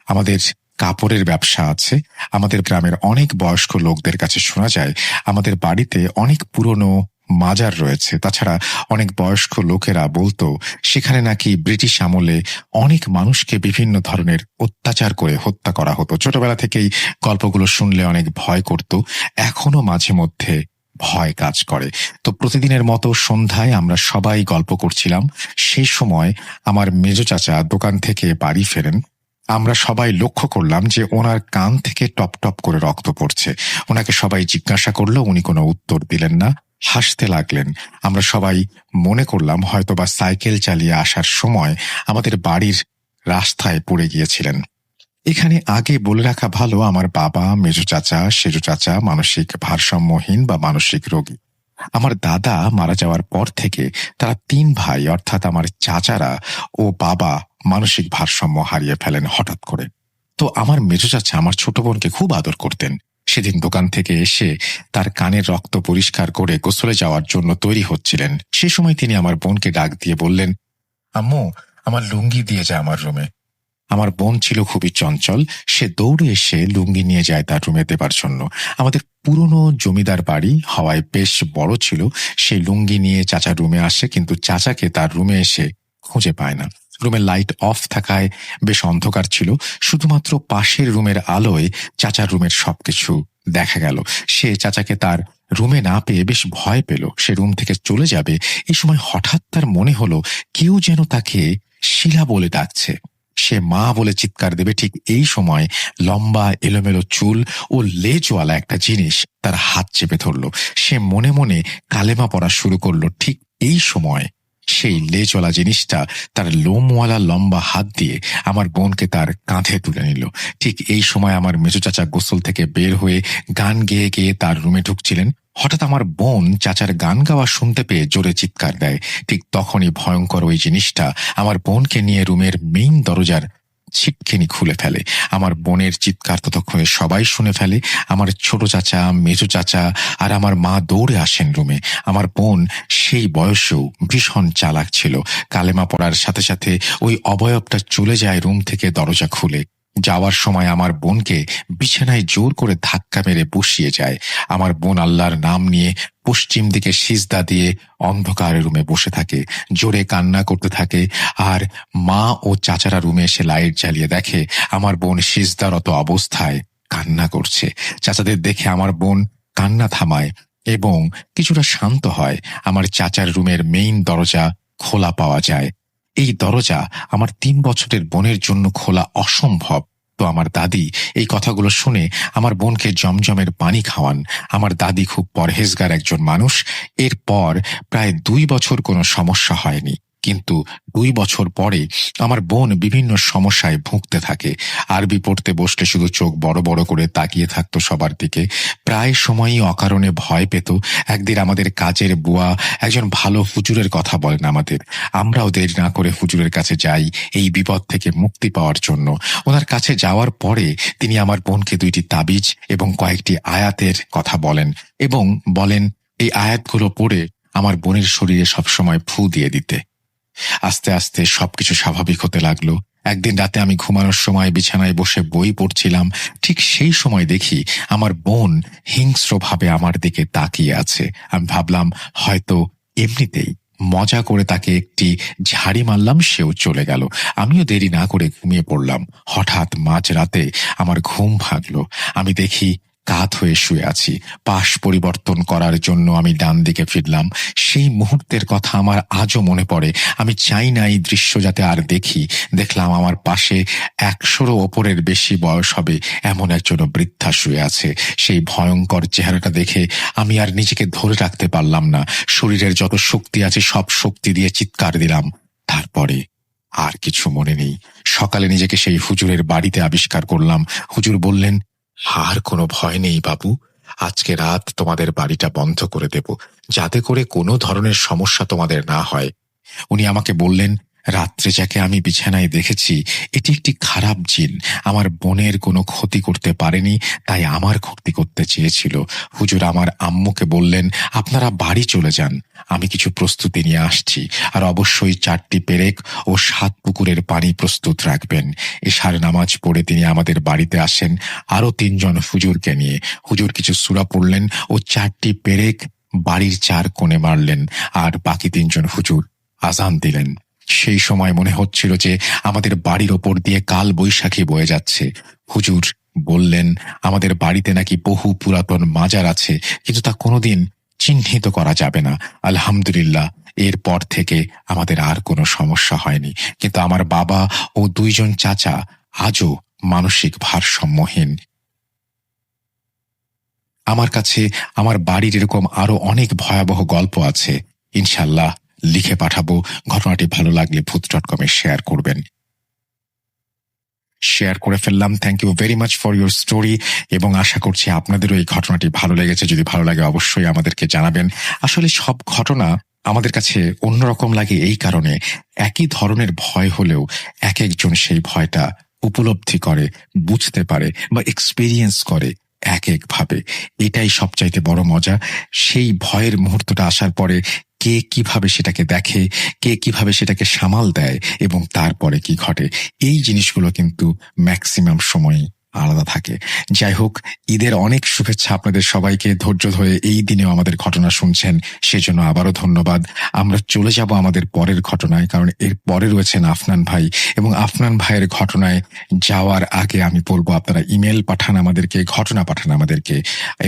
আমাদের কাপড়ের ব্যবসা আছে। আমাদের গ্রামের অনেক বয়স্ক লোকদের কাছে শোনা যায় আমাদের বাড়িতে অনেক পুরনো মাজার রয়েছে। তাছাড়া অনেক বয়স্ক লোকেরা বলতো সেখানে নাকি ব্রিটিশ আমলে অনেক মানুষকে বিভিন্ন ধরনের অত্যাচার করে হত্যা করা হতো। ছোটবেলা থেকেই গল্পগুলো শুনলে অনেক ভয় করত, এখনো মাঝে মধ্যে ভয় কাজ করে। তো প্রতিদিনের মতো সন্ধ্যায় আমরা সবাই গল্প করছিলাম। সেই সময় আমার মেজো চাচা দোকান থেকে বাড়ি ফেরেন। আমরা সবাই লক্ষ্য করলাম যে ওনার কান থেকে টপ টপ করে রক্ত পড়ছে। ওনাকে সবাই জিজ্ঞাসা করলো, উনি কোনো উত্তর দিলেন না, হাসতে লাগলেন। আমরা সবাই মনে করলাম হয়তোবা সাইকেল চালিয়ে আসার সময় আমাদের বাড়ির রাস্তায় পড়ে গিয়েছিলেন। এখানে আগে বলে রাখা ভালো, আমার বাবা, মেজো চাচা, সেজো চাচা মানসিক ভারসাম্যহীন বা মানসিক রোগী। আমার দাদা মারা যাওয়ার পর থেকে তারা 3 ভাই অর্থাৎ আমার চাচারা ও বাবা মানসিক ভারসাম্য হারিয়ে ফেলেন হঠাৎ করে। তো আমার মেজো চাচা আমার ছোট বোনকে খুব আদর করতেন। সেদিন দোকান থেকে এসে তার কানের রক্ত পরিষ্কার করে গোসলে যাওয়ার জন্য তৈরি হচ্ছিলেন। সে সময় তিনি আমার বোনকে ডাক দিয়ে বললেন, আম্মু, আমার লুঙ্গি দিয়ে যা আমার রুমে। আমার বোন ছিল খুবই চঞ্চল। সে দৌড়ে এসে লুঙ্গি নিয়ে যায় তার রুমে দেবার জন্য। আমাদের পুরনো জমিদার বাড়ি হওয়ায় বেশ বড় ছিল। সে লুঙ্গি নিয়ে চাচার রুমে আসে, কিন্তু চাচাকে তার রুমে এসে খুঁজে পায় না। রুমের লাইট অফ থাকায় বেশ অন্ধকার ছিল। শুধুমাত্র পাশের রুমের আলোয় চাচার রুমের সবকিছু দেখা গেল। সে চাচাকে তার রুমে না পেয়ে বেশ ভয় পেল। সে রুম থেকে চলে যাবে, এই সময় হঠাৎ তার মনে হলো কেউ যেন তাকে শিলা বলে ডাকছে। সে মা বলে চিৎকার দেবে, ঠিক এই সময় লম্বা এলোমেলো চুল ও লেজওয়ালা একটা জিনিস তার হাত চেপে ধরল। সে মনে মনে কালেমা পড়া শুরু করলো। ঠিক এই সময় সেই লেজওয়ালা জিনিসটা তার লোমওয়ালা লম্বা হাত দিয়ে আমার বোনকে তার কাঁধে তুলে নিল। ঠিক এই সময় আমার মেজো চাচা গোসল থেকে বের হয়ে গান গেয়ে গেয়ে তার রুমে ঢুকছিলেন। হঠাৎ আমার বোন চাচার গান গাওয়া শুনতে পেয়ে জোরে চিৎকার দেয়। ঠিক তখনই ভয়ঙ্কর ওই জিনিসটা আমার বোনকে নিয়ে রুমের মেইন দরজার ছিটকিনি খুলে ফেলে। আমার বোনের চিৎকার ততক্ষণে সবাই শুনে ফেলে। আমার ছোট চাচা, মেজো চাচা আর আমার মা দৌড়ে আসেন রুমে। আমার বোন সেই বয়সেও ভীষণ চালাক ছিল। কালেমা পড়ার সাথে সাথে ওই অবয়বটা চলে যায় রুম থেকে দরজা খুলে। যাওয়ার সময় আমার বোনকে বিছানায় জোর করে ধাক্কা মেরে বসিয়ে যায়। আমার বোন আল্লাহর নাম নিয়ে পশ্চিম দিকে সিজদা দিয়ে অন্ধকার রুমে বসে থাকে, জোরে কান্না করতে থাকে। আর মা ও চাচারা রুমে এসে লাইট জ্বালিয়ে দেখে আমার বোন সিজদারত অবস্থায় কান্না করছে। চাচাদের দেখে আমার বোন কান্না থামায় এবং কিছুটা শান্ত হয়। আমার চাচার রুমের মেইন দরজা খোলা পাওয়া যায়। এই দরজা আমার 3 বছরের বোনের জন্য খোলা অসম্ভব। তো আমার দাদি এই কথাগুলো শুনে আমার বোনকে জমজমের পানি খাওয়ান। আমার দাদি খুব পরহেজগার একজন মানুষ। এরপর প্রায় 2 বছর কোনো সমস্যা হয়নি। কিন্তু 2 বছর পরে আমার বোন বিভিন্ন সমস্যায় ভুগতে থাকে। আরবি পড়তে বসলে শুধু চোখ বড় বড় করে তাকিয়ে থাকতো সবার দিকে। প্রায় সময়ই অকারণে ভয় পেত। একদিন আমাদের কাজের বুয়া একজন ভালো হুজুরের কথা বলেন আমাদের। আমরাও দেরি না করে হুজুরের কাছে যাই এই বিপদ থেকে মুক্তি পাওয়ার জন্য। ওনার কাছে যাওয়ার পরে তিনি আমার বোনকে 2টি তাবিজ এবং কয়েকটি আয়াতের কথা বলেন এবং বলেন এই আয়াতগুলো পড়ে আমার বোনের শরীরে সবসময় ফু দিয়ে দিতে। আস্তে আস্তে সবকিছু স্বাভাবিক হতে লাগলো। একদিন রাতে আমি ঘুমানোর সময় বিছানায় বসে বই পড়ছিলাম। ঠিক সেই সময় দেখি আমার বোন হিংস্রভাবে আমার দিকে তাকিয়ে আছে। আমি ভাবলাম হয়তো এমনিতেই মজা করে তাকে একটি ঝাড়ি মারলাম, সেও চলে গেল। আমিও দেরি না করে ঘুমিয়ে পড়লাম। হঠাৎ মাঝরাতে আমার ঘুম ভাঙলো। আমি দেখি কাত হয়ে শুয়ে আছি। পাশ পরিবর্তন করার জন্য আমি ডান দিকে ফিরলাম। সেই মুহূর্তের কথা আমার আজও মনে পড়ে। আমি চাই না এই দৃশ্য যাতে আর দেখি। দেখলাম আমার পাশে 100-রও ওপরের বেশি বয়স হবে এমন একজন বৃদ্ধা শুয়ে আছে। সেই ভয়ঙ্কর চেহারাটা দেখে আমি আর নিজেকে ধরে রাখতে পারলাম না। শরীরের যত শক্তি আছে সব শক্তি দিয়ে চিৎকার দিলাম। তারপরে আর কিছু মনে নেই। সকালে নিজেকে সেই হুজুরের বাড়িতে আবিষ্কার করলাম। হুজুর বললেন, আর কোনো ভয় নেই বাবু, আজকে রাত তোমাদের বাড়িটা বন্ধ করে দেব, যাতে করে কোনো ধরনের সমস্যা তোমাদের না হয়। উনি আমাকে বললেন, রাত্রে যাকে আমি বিছানায় দেখেছি এটি একটি খারাপ জিন। আমার বোনের কোনো ক্ষতি করতে পারেনি, তাই আমার ক্ষতি করতে চেয়েছিল। হুজুর আমার আম্মুকে বললেন, আপনারা বাড়ি চলে যান, আমি কিছু প্রস্তুতি নিয়ে আসছি, আর অবশ্যই 4টি পেরেক ও 7 পুকুরের পানি প্রস্তুত রাখবেন। এশার নামাজ পড়ে তিনি আমাদের বাড়িতে আসেন আরো 3 জন হুজুরকে নিয়ে। হুজুর কিছু সূরা পড়লেন ও 4টি পেরেক বাড়ির 4 কোণে মারলেন, আর বাকি 3 জন হুজুর আজান দিলেন। সেই সময় মনে হচ্ছিল যে আমাদের বাড়ির ওপর দিয়ে কাল বৈশাখী বয়ে যাচ্ছে। হুজুর বললেন আমাদের বাড়িতে নাকি বহু পুরাতন মাজার আছে, কিন্তু তা কোনোদিন চিহ্নিত করা যাবে না। আলহামদুলিল্লাহ, এরপর থেকে আমাদের আর কোনো সমস্যা হয়নি। কিন্তু আমার বাবা ও 2 জন চাচা আজও মানসিক ভারসাম্যহীন। আমার কাছে আমার বাড়ির এরকম আরো অনেক ভয়াবহ গল্প আছে, ইনশাল্লাহ লিখে পাঠাবো। ঘটনাটি ভালো লাগলে ভূত.com এ শেয়ার করবেন। শেয়ার করে ফেললাম। Thank you very much for your story, এবং আশা করছি আপনাদেরও এই ঘটনাটি ভালো লেগেছে। যদি ভালো লাগে অবশ্যই আমাদেরকে জানাবেন। আসলে সব ঘটনা আমাদের কাছে অন্যরকম লাগে এই কারণে, একই ধরনের ভয় হলেও এক একজন সেই ভয়টা উপলব্ধি করে, বুঝতে পারে বা এক্সপেরিয়েন্স করে এক একভাবে। এটাই সবচাইতে বড় মজা। সেই ভয়ের মুহূর্তটা আসার পরে কে কিভাবে সেটাকে দেখে, কে কিভাবে সেটাকে সামাল দেয় এবং তারপরে কি ঘটে, এই জিনিসগুলো কিন্তু ম্যাক্সিমাম সময় আলাদা থাকে। যাই হোক, ঈদের অনেক শুভেচ্ছা আপনাদের সবাইকে। ধৈর্য ধরে এই দিনেও আমাদের ঘটনা শুনছেন, সেজন্য আবারও ধন্যবাদ। আমরা চলে যাব আমাদের পরের ঘটনায়, কারণ এর পরে রয়েছেন আফনান ভাই, এবং আফনান ভাইয়ের ঘটনায় যাওয়ার আগে আমি বলবো আপনারা ইমেল পাঠান আমাদেরকে, ঘটনা পাঠান আমাদেরকে,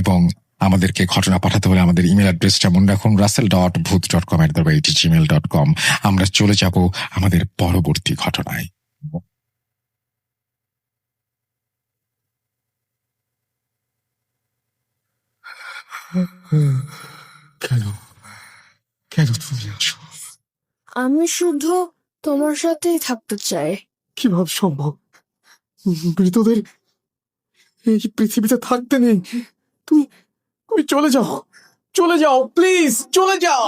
এবং আমাদেরকে ঘটনা পাঠাতে হলে আমাদের ইমেল অ্যাড্রেসটা মনে রাখুন, russell.booth.com@gmail.com। আমরা চলে যাব আমাদের পরবর্তী ঘটনায়। কেন কেন তুমি আসো? আমি শুধু তোমার সাথেই থাকতে চাই। কিভাবে সম্ভব? মৃতদের এই পৃথিবীতে থাকতে নেই। তুমি তুমি চলে যাও, চলে যাও, প্লিজ চলে যাও।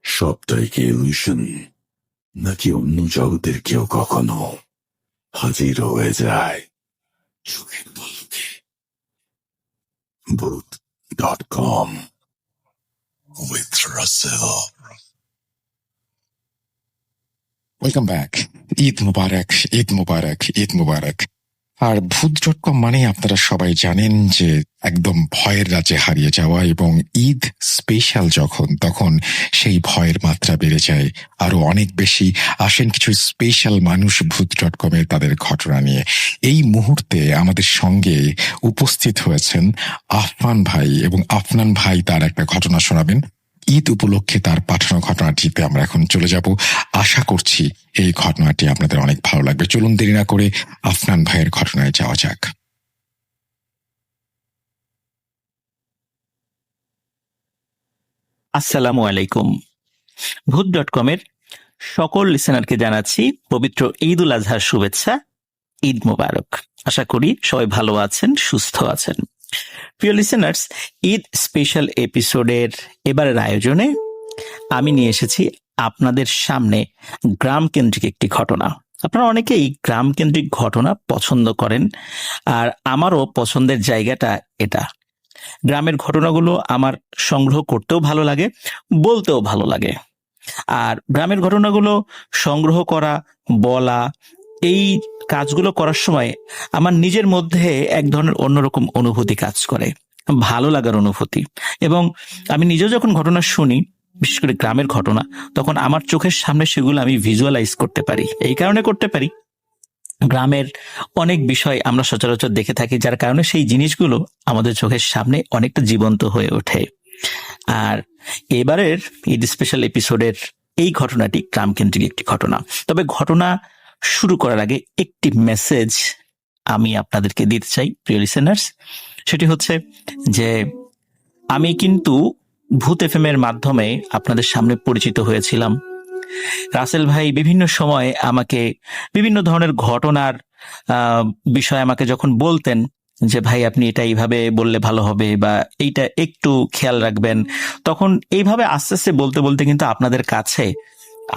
সবটাই কি ইলিউশন, নাকি অন্য জগতের কেউ কখনো হাজির হয়ে যায় চোখের পলকে? Booth.com with Russell. Welcome back. Eid Mubarak, Eid Mubarak, Eid Mubarak. আর ভূত.com মানে আপনারা সবাই জানেন যে একদম ভয়ের রাজ্যে হারিয়ে যাওয়া, এবং ঈদ স্পেশাল যখন, তখন সেই ভয়ের মাত্রা বেড়ে যায় আরো অনেক বেশি। আসেন কিছু স্পেশাল মানুষ ভূত.com এর তাদের ঘটনা নিয়ে। এই মুহূর্তে আমাদের সঙ্গে উপস্থিত হয়েছেন আফনান ভাই, এবং আফনান ভাই তার একটা ঘটনা শোনাবেন। ঈদ উপলক্ষে তার পাঠানো ঘটনাটিতে আমরা এখন চলে যাব। আশা করছি এই ঘটনাটি আপনাদের অনেক ভালো লাগবে। চলুন দেরি না করে আফনান ভাইয়ের ঘটনায় যাওয়া যাক। আসসালামু আলাইকুম। ভূত.com-এর সকল লিসেনারকে জানাচ্ছি পবিত্র ঈদ উল আজহার শুভেচ্ছা। ঈদ মোবারক। আশা করি সবাই ভালো আছেন, সুস্থ আছেন। প্রিয় লিসেনার্স, ঈদ স্পেশাল এপিসোডের এবারের আয়োজনে আমি নিয়ে এসেছি আপনাদের সামনে গ্রাম কেন্দ্রিক একটি ঘটনা। আপনারা অনেকেই গ্রাম কেন্দ্রিক ঘটনা পছন্দ করেন, আর আমারও পছন্দের জায়গাটা এটা। গ্রামের ঘটনাগুলো আমার সংগ্রহ করতেও ভালো লাগে, বলতেও ভালো লাগে। আর গ্রামের ঘটনাগুলো সংগ্রহ করা, বলা, এই কাজগুলো করার সময় আমার নিজের মধ্যে এক ধরনের অন্যরকম অনুভূতি কাজ করে, ভালো লাগার অনুভূতি। এবং আমি নিজেও যখন ঘটনা শুনি, বিশেষ করে গ্রামের ঘটনা, তখন আমার চোখের সামনে সেগুলো আমি ভিজুয়ালাইজ করতে পারি। এই কারণে করতে পারি, গ্রামের অনেক বিষয় আমরা সচরাচর দেখে থাকি, যার কারণে সেই জিনিসগুলো আমাদের চোখের সামনে অনেকটা জীবন্ত হয়ে ওঠে। আর এবারের ঈদ স্পেশাল এপিসোডের এই ঘটনাটি গ্রামকেন্দ্রিক একটি ঘটনা। তবে ঘটনা শুরু করার আগে একটি মেসেজ আমি আপনাদেরকে দিতে চাই, প্রিয় লিসেনার্স। সেটি হচ্ছে যে আমি কিন্তু ভূত এফএম এর মাধ্যমে আপনাদের সামনে পরিচিত হয়েছিলাম। রাসেল ভাই বিভিন্ন সময় আমাকে বিভিন্ন ধরনের ঘটনার বিষয় আমাকে যখন বলতেন যে ভাই আপনি এটা এইভাবে বললে ভালো হবে, বা এইটা একটু খেয়াল রাখবেন, তখন এইভাবে আস্তে আস্তে বলতে বলতে কিন্তু আপনাদের কাছে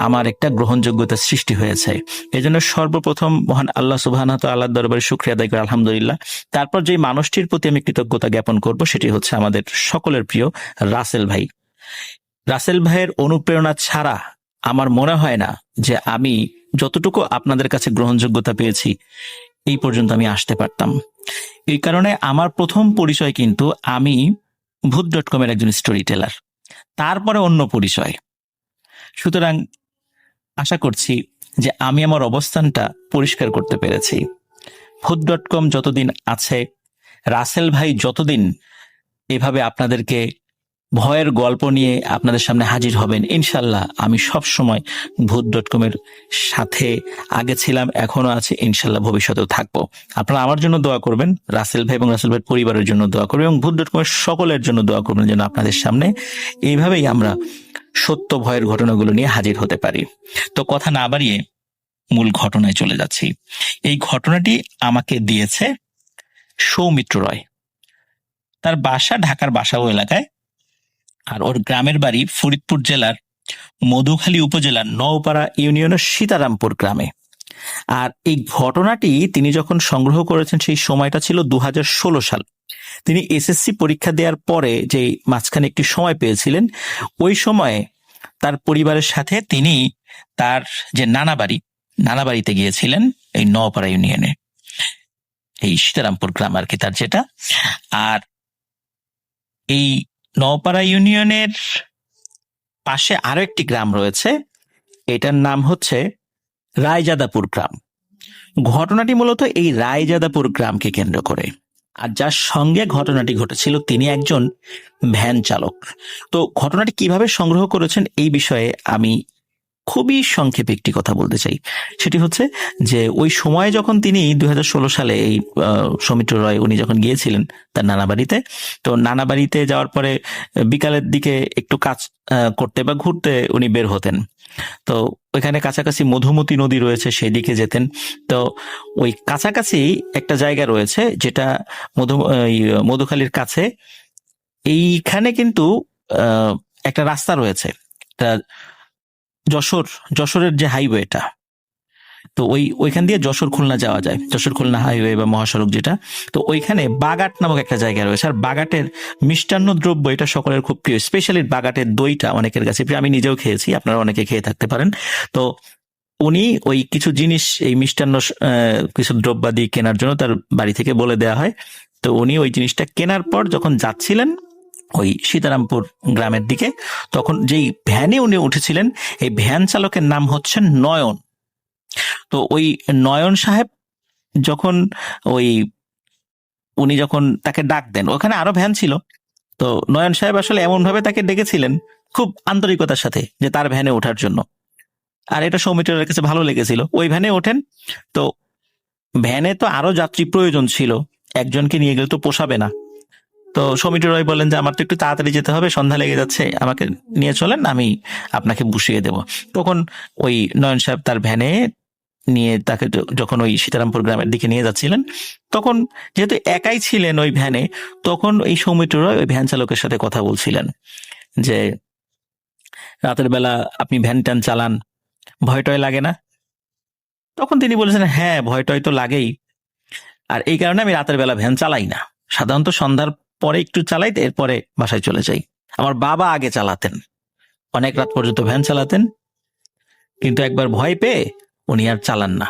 আমার একটা গ্রহণযোগ্যতার সৃষ্টি হয়েছে। এজন্য সর্বপ্রথম মহান আল্লাহ সুবহানাহু ওয়া তাআলার দরবারে শুকরিয়া আদায় করি, আলহামদুলিল্লাহ। তারপর যে মানুষটির প্রতি আমি কৃতজ্ঞতা জ্ঞাপন করব, সেটি হচ্ছে আমাদের সকলের প্রিয় রাসেল ভাই। রাসেল ভাইয়ের অনুপ্রেরণা ছাড়া আমার মনে হয় না যে আমি যতটুকু আপনাদের কাছে গ্রহণযোগ্যতা পেয়েছি এই পর্যন্ত আমি আসতে পারতাম। এই কারণে আমার প্রথম পরিচয় কিন্তু আমি ভূত.com-এর একজন স্টোরি টেলার, তারপরে অন্য পরিচয়। সুতরাং আশা করছি যে আমি আমার অবস্থানটা পরিষ্কার করতে পেরেছি। ভূত.com যতদিন আছে, রাসেল ভাই যতদিন এভাবে আপনাদেরকে ভয়ের গল্প নিয়ে আপনাদের সামনে হাজির হবেন, ইনশাল্লাহ আমি সব সময় ভূত.com-এর সাথে আগে ছিলাম, এখনো আছে, ইনশাল্লাহ ভবিষ্যতেও থাকবো। আপনারা আমার জন্য দোয়া করবেন, রাসেল ভাই এবং রাসেল ভাইয়ের পরিবারের জন্য দোয়া করবেন, এবং ভূত.com-এর সকলের জন্য দোয়া করবেন যেন আপনাদের সামনে এইভাবেই আমরা সত্য ভয়ের ঘটনাগুলো নিয়ে হাজির হতে পারি। তো কথা না বাড়িয়ে মূল ঘটনায় চলে যাচ্ছি। এই ঘটনাটি আমাকে দিয়েছে সৌমিত্র রয়। তার বাসা ঢাকার বাসাবো এলাকায়, আর ওর গ্রামের বাড়ি ফরিদপুর জেলার মধুখালী উপজেলার নওপাড়া ইউনিয়নের সীতারামপুর গ্রামে। আর এই ঘটনাটি তিনি যখন সংগ্রহ করেছেন সেই সময়টা ছিল 2016 সাল। তিনি এসএসসি পরীক্ষা দেওয়ার পরে যে মাঝখানে একটি সময় পেয়েছিলেন, ওই সময়ে তার পরিবারের সাথে তিনি তার যে নানা বাড়িতে গিয়েছিলেন এই নওপাড়া ইউনিয়নে, এই সীতারামপুর গ্রাম আর কি তার যেটা। আর এই নওপাড়া ইউনিয়নের পাশে আরো একটি গ্রাম রয়েছে, এটার নাম হচ্ছে রায়জাদাপুর গ্রাম। ঘটনাটি মূলত এই রায়জাদাপুর গ্রামকে কেন্দ্র করে। আর যার সঙ্গে ঘটনাটি ঘটেছিল তিনি একজন ভ্যান চালক। তো ঘটনাটি কিভাবে সংগ্রহ করেছেন এই বিষয়ে আমি খুবই সংক্ষেপে একটি কথা বলতে চাই। সেটি হচ্ছে যে ওই সময়ে যখন তিনি 2016 সালে এই সৌমিত্র রয় উনি যখন গিয়েছিলেন তার নানা বাড়িতে, তো নানা বাড়িতে যাওয়ার পরে বিকালের দিকে একটু কাজ করতে বা ঘুরতে উনি বের হতেন। তো ওইখানে কাছাকাছি মধুমতি নদী রয়েছে, সেই দিকে যেতেন। তো ওই কাছাকাছি একটা জায়গা রয়েছে যেটা মধুখালীর কাছে, এইখানে কিন্তু একটা রাস্তা রয়েছে, যশোরের যে হাইওয়েটা, তো ওইখান দিয়ে যশোর খুলনা যাওয়া যায়, যশোর খুলনা হাইওয়ে বা মহাসড়ক যেটা। তো ওইখানে বাগাট নামক একটা জায়গা রয়েছে। আর বাগাটের মিষ্টান্ন দ্রব্য এটা সকলের খুব প্রিয়, স্পেশালি বাগাটের দইটা অনেকের কাছে প্রিয়। আমি নিজেও খেয়েছি, আপনারা অনেকে খেয়ে থাকতে পারেন। তো উনি ওই কিছু জিনিস, এই মিষ্টান্ন কিছু দ্রব্যাদি কেনার জন্য তার বাড়ি থেকে বলে দেওয়া হয়। তো উনি ওই জিনিসটা কেনার পর যখন যাচ্ছিলেন ওই সীতারামপুর গ্রামের দিকে, তখন যেই ভ্যানে উনি উঠেছিলেন, এই ভ্যান চালকের নাম হচ্ছেন নয়ন। তো ওই নয়ন সাহেব যখন উনি যখন তাকে ডাক দেন, ওখানে আরো ভ্যান ছিল, তো নয়ন সাহেব আসলে এমন ভাবে তাকে ডেকেছিলেন খুব আন্তরিকতার সাথে যে তার ভ্যানে ওঠার জন্য। আর এটা সৌমিত্রের কাছে ভালো লেগেছিল। ওই ভ্যানে ওঠেন। তো ভ্যানে তো আরো যাত্রী প্রয়োজন ছিল, একজনকে নিয়ে গেলে তো পোষাবে না। তো সৌমিত্র রয় বলেন যে আমার তো একটু তাড়াতাড়ি যেতে হবে, সন্ধ্যা লেগে যাচ্ছে, আমাকে নিয়ে চলেন, আমি আপনাকে বসিয়ে দেব। তখন ওই নয়ন সাহেব তার ভ্যানে নিয়ে তাকে যখন ওই সীতারামপুর গ্রামের দিকে নিয়ে যাচ্ছিলেন, তখন যেহেতু একাই ছিলেন ওই ভ্যানে, তখন এই সৌমিত্র রয় ওই ভ্যান চালকের সাথে কথা বলছিলেন যে রাতের বেলা আপনি ভ্যান ট্যান চালান, ভয় টয় লাগে না? তখন তিনি বলেছেন, হ্যাঁ ভয় টয় তো লাগেই, আর এই কারণে আমি রাতের বেলা ভ্যান চালাই না, সাধারণত সন্ধ্যার পরে একটু চালাই, এরপরে বাসায় চলে যাই। আমার বাবা আগে চালাতেন, অনেক রাত পর্যন্ত ভ্যান চালাতেন, কিন্তু একবার ভয় পেয়ে উনি আর চালান না,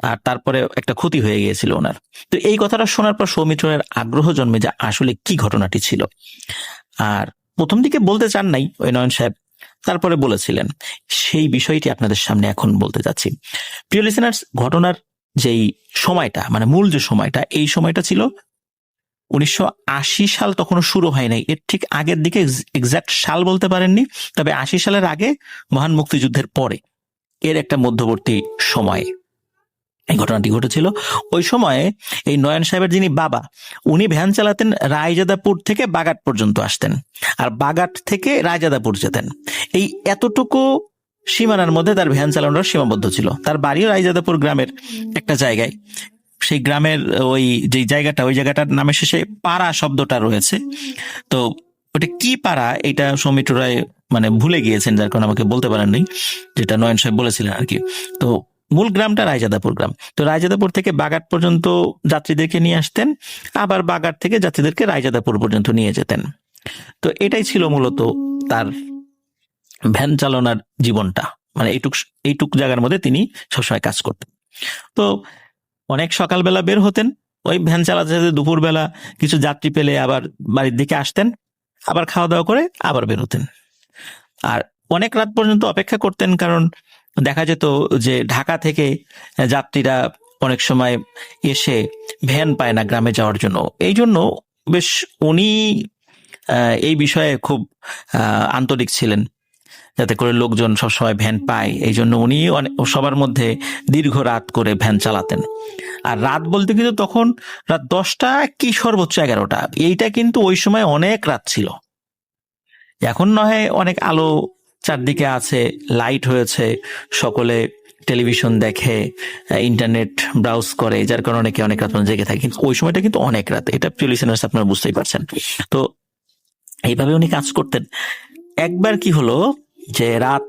আর তারপরে একটা ক্ষতি হয়ে গিয়েছিল ওনার। তো এই কথাটা শোনার পর সৌমিত্রের আগ্রহ জন্মে যে আসলে কি ঘটনাটি ছিল। আর প্রথম দিকে বলতে চান নাই ওই নয়ন সাহেব, তারপরে বলেছিলেন। সেই বিষয়টি আপনাদের সামনে এখন বলতে যাচ্ছি। প্রিয় লিসেনার্স, ঘটনার যেই সময়টা, মানে মূল যে সময়টা, এই সময়টা ছিল 1980 সাল, তখনও শুরু হয় নাই, এর ঠিক আগের দিকে, এক্সাক্ট সাল বলতে পারেননি, তবে 80 সালের আগে, মহান মুক্তিযুদ্ধের পরে, এর একটা মধ্যবর্তী সময় এই ঘটনাটি ঘটেছিল। ওই সময়ে এই নয়ন সাহেবের যিনি বাবা, উনি ভ্যান চালাতেন রায়জাদাপুর থেকে বাগাট পর্যন্ত আসতেন, আর বাগাট থেকে রায়জাদাপুর যেতেন। এই এতটুকু সীমানার মধ্যে তার ভ্যান চালানোটা সীমাবদ্ধ ছিল। তার বাড়িও রায়জাদাপুর গ্রামের একটা জায়গায়, সেই গ্রামের ওই যে জায়গাটা, ওই জায়গাটার নামের শেষে পাড়া শব্দটা রয়েছে। তো ওটা কি পাড়া, এটা সৌমিত্র রায় মানে ভুলে গিয়েছেন, যার কারণে আমাকে বলতে পারেননি, যেটা নয়ন সাহেব বলেছিলেন আর কি। তো মূল গ্রামটা রায়জাদাপুর গ্রাম। তো রায়জাদাপুর থেকে বাগাট পর্যন্ত যাত্রীদেরকে নিয়ে আসতেন, আবার বাগাট থেকে যাত্রীদেরকে রায়জাদাপুর পর্যন্ত নিয়ে যেতেন। তো এটাই ছিল মূলত তার ভ্যান চালনার জীবনটা, মানে এইটুক জায়গার মধ্যে তিনি সবসময় কাজ করতেন। তো অনেক সকালবেলা বের হতেন, ওই ভ্যান চালাতে চালাতে দুপুরবেলা কিছু যাত্রী পেলে আবার বাড়ির দিকে আসতেন, আবার খাওয়া দাওয়া করে আবার বের হতেন। আর অনেক রাত পর্যন্ত অপেক্ষা করতেন, কারণ দেখা যেত যে ঢাকা থেকে যাত্রীরা অনেক সময় এসে ভ্যান পায় না গ্রামে যাওয়ার জন্য। এই জন্য বেশ উনি এই বিষয়ে খুব আন্তরিক ছিলেন, যাতে করে লোকজন সবসময় ভ্যান পায়। এই জন্য উনি সবার মধ্যে দীর্ঘ রাত করে ভ্যান চালাতেন। আর রাত বলতে কিন্তু তখন রাত 10টা কি সর্বোচ্চ 11টা, এইটা কিন্তু ওই সময় অনেক রাত ছিল। এখন নয় অনেক আলো চারদিকে আছে, লাইট হয়েছে, সকলে টেলিভিশন দেখে, ইন্টারনেট ব্রাউজ করে, যার কারণে অনেকে অনেক রাত পর্যন্ত জেগে থাকে, কিন্তু ওই সময়টা কিন্তু অনেক রাত। এটা প্রিয় লিসেনার্স আপনারা বুঝতেই পারছেন। তো এইভাবে উনি কাজ করতেন। একবার কি হলো যে রাত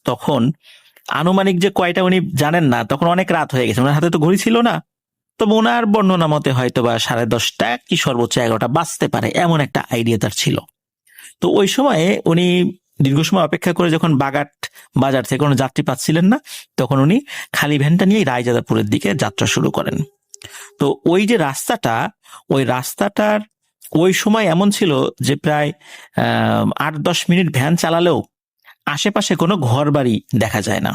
তখন আনুমানিক যে কয়টা উনি জানেন না, তখন অনেক রাত হয়ে গেছে, ওনার হাতে তো ঘড়ি ছিল না। তবে ওনার বর্ণনা মতে হয়তো বা 10:30 কি সর্বোচ্চ 11টা বাজতে পারে, এমন একটা আইডিয়া তার ছিল। তো ওই সময়ে উনি দীর্ঘ সময় অপেক্ষা করে যখন বাগাট বাজার থেকে কোনো যাত্রী পাচ্ছিলেন না, তখন উনি খালি ভ্যানটা নিয়ে রায়জাদাপুরের দিকে যাত্রা শুরু করেন। তো ওই যে রাস্তাটা, ওই রাস্তাটার ওই সময় এমন ছিল যে প্রায় 8-10 মিনিট ভ্যান চালালেও আশেপাশে কোনো ঘর বাড়ি দেখা যায় না,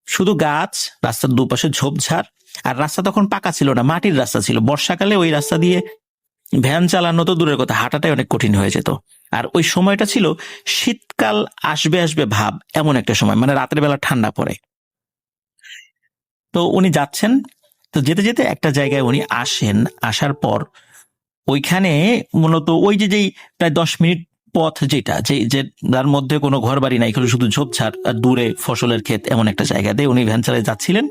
শুধু গাছ, রাস্তার দুপাশে ঝোপঝাড়। আর রাস্তা তখন পাকা ছিল না, মাটির রাস্তা ছিল। বর্ষাকালে ওই রাস্তা দিয়ে ভ্যান চালানো তো দূরের কথা, হাঁটাটাই অনেক কঠিন হয়ে যেত। আর ওই সময়টা ছিল শীতকাল আসবে আসবে ভাব, এমন একটা সময়, মানে রাতের বেলা ঠান্ডা পড়ে। তো উনি যাচ্ছেন, তো যেতে যেতে একটা জায়গায় উনি আসেন। আসার পর ওইখানে মূলত ওই যেই প্রায় 10 মিনিট পথ, যেটা যে যার মধ্যে কোনো ঘর বাড়ি নাই, শুধু ঝোপঝাড় আর দূরে ফসলের ক্ষেত, এমন একটা জায়গাতে উনি ভ্যান চালিয়ে যাচ্ছিলেন।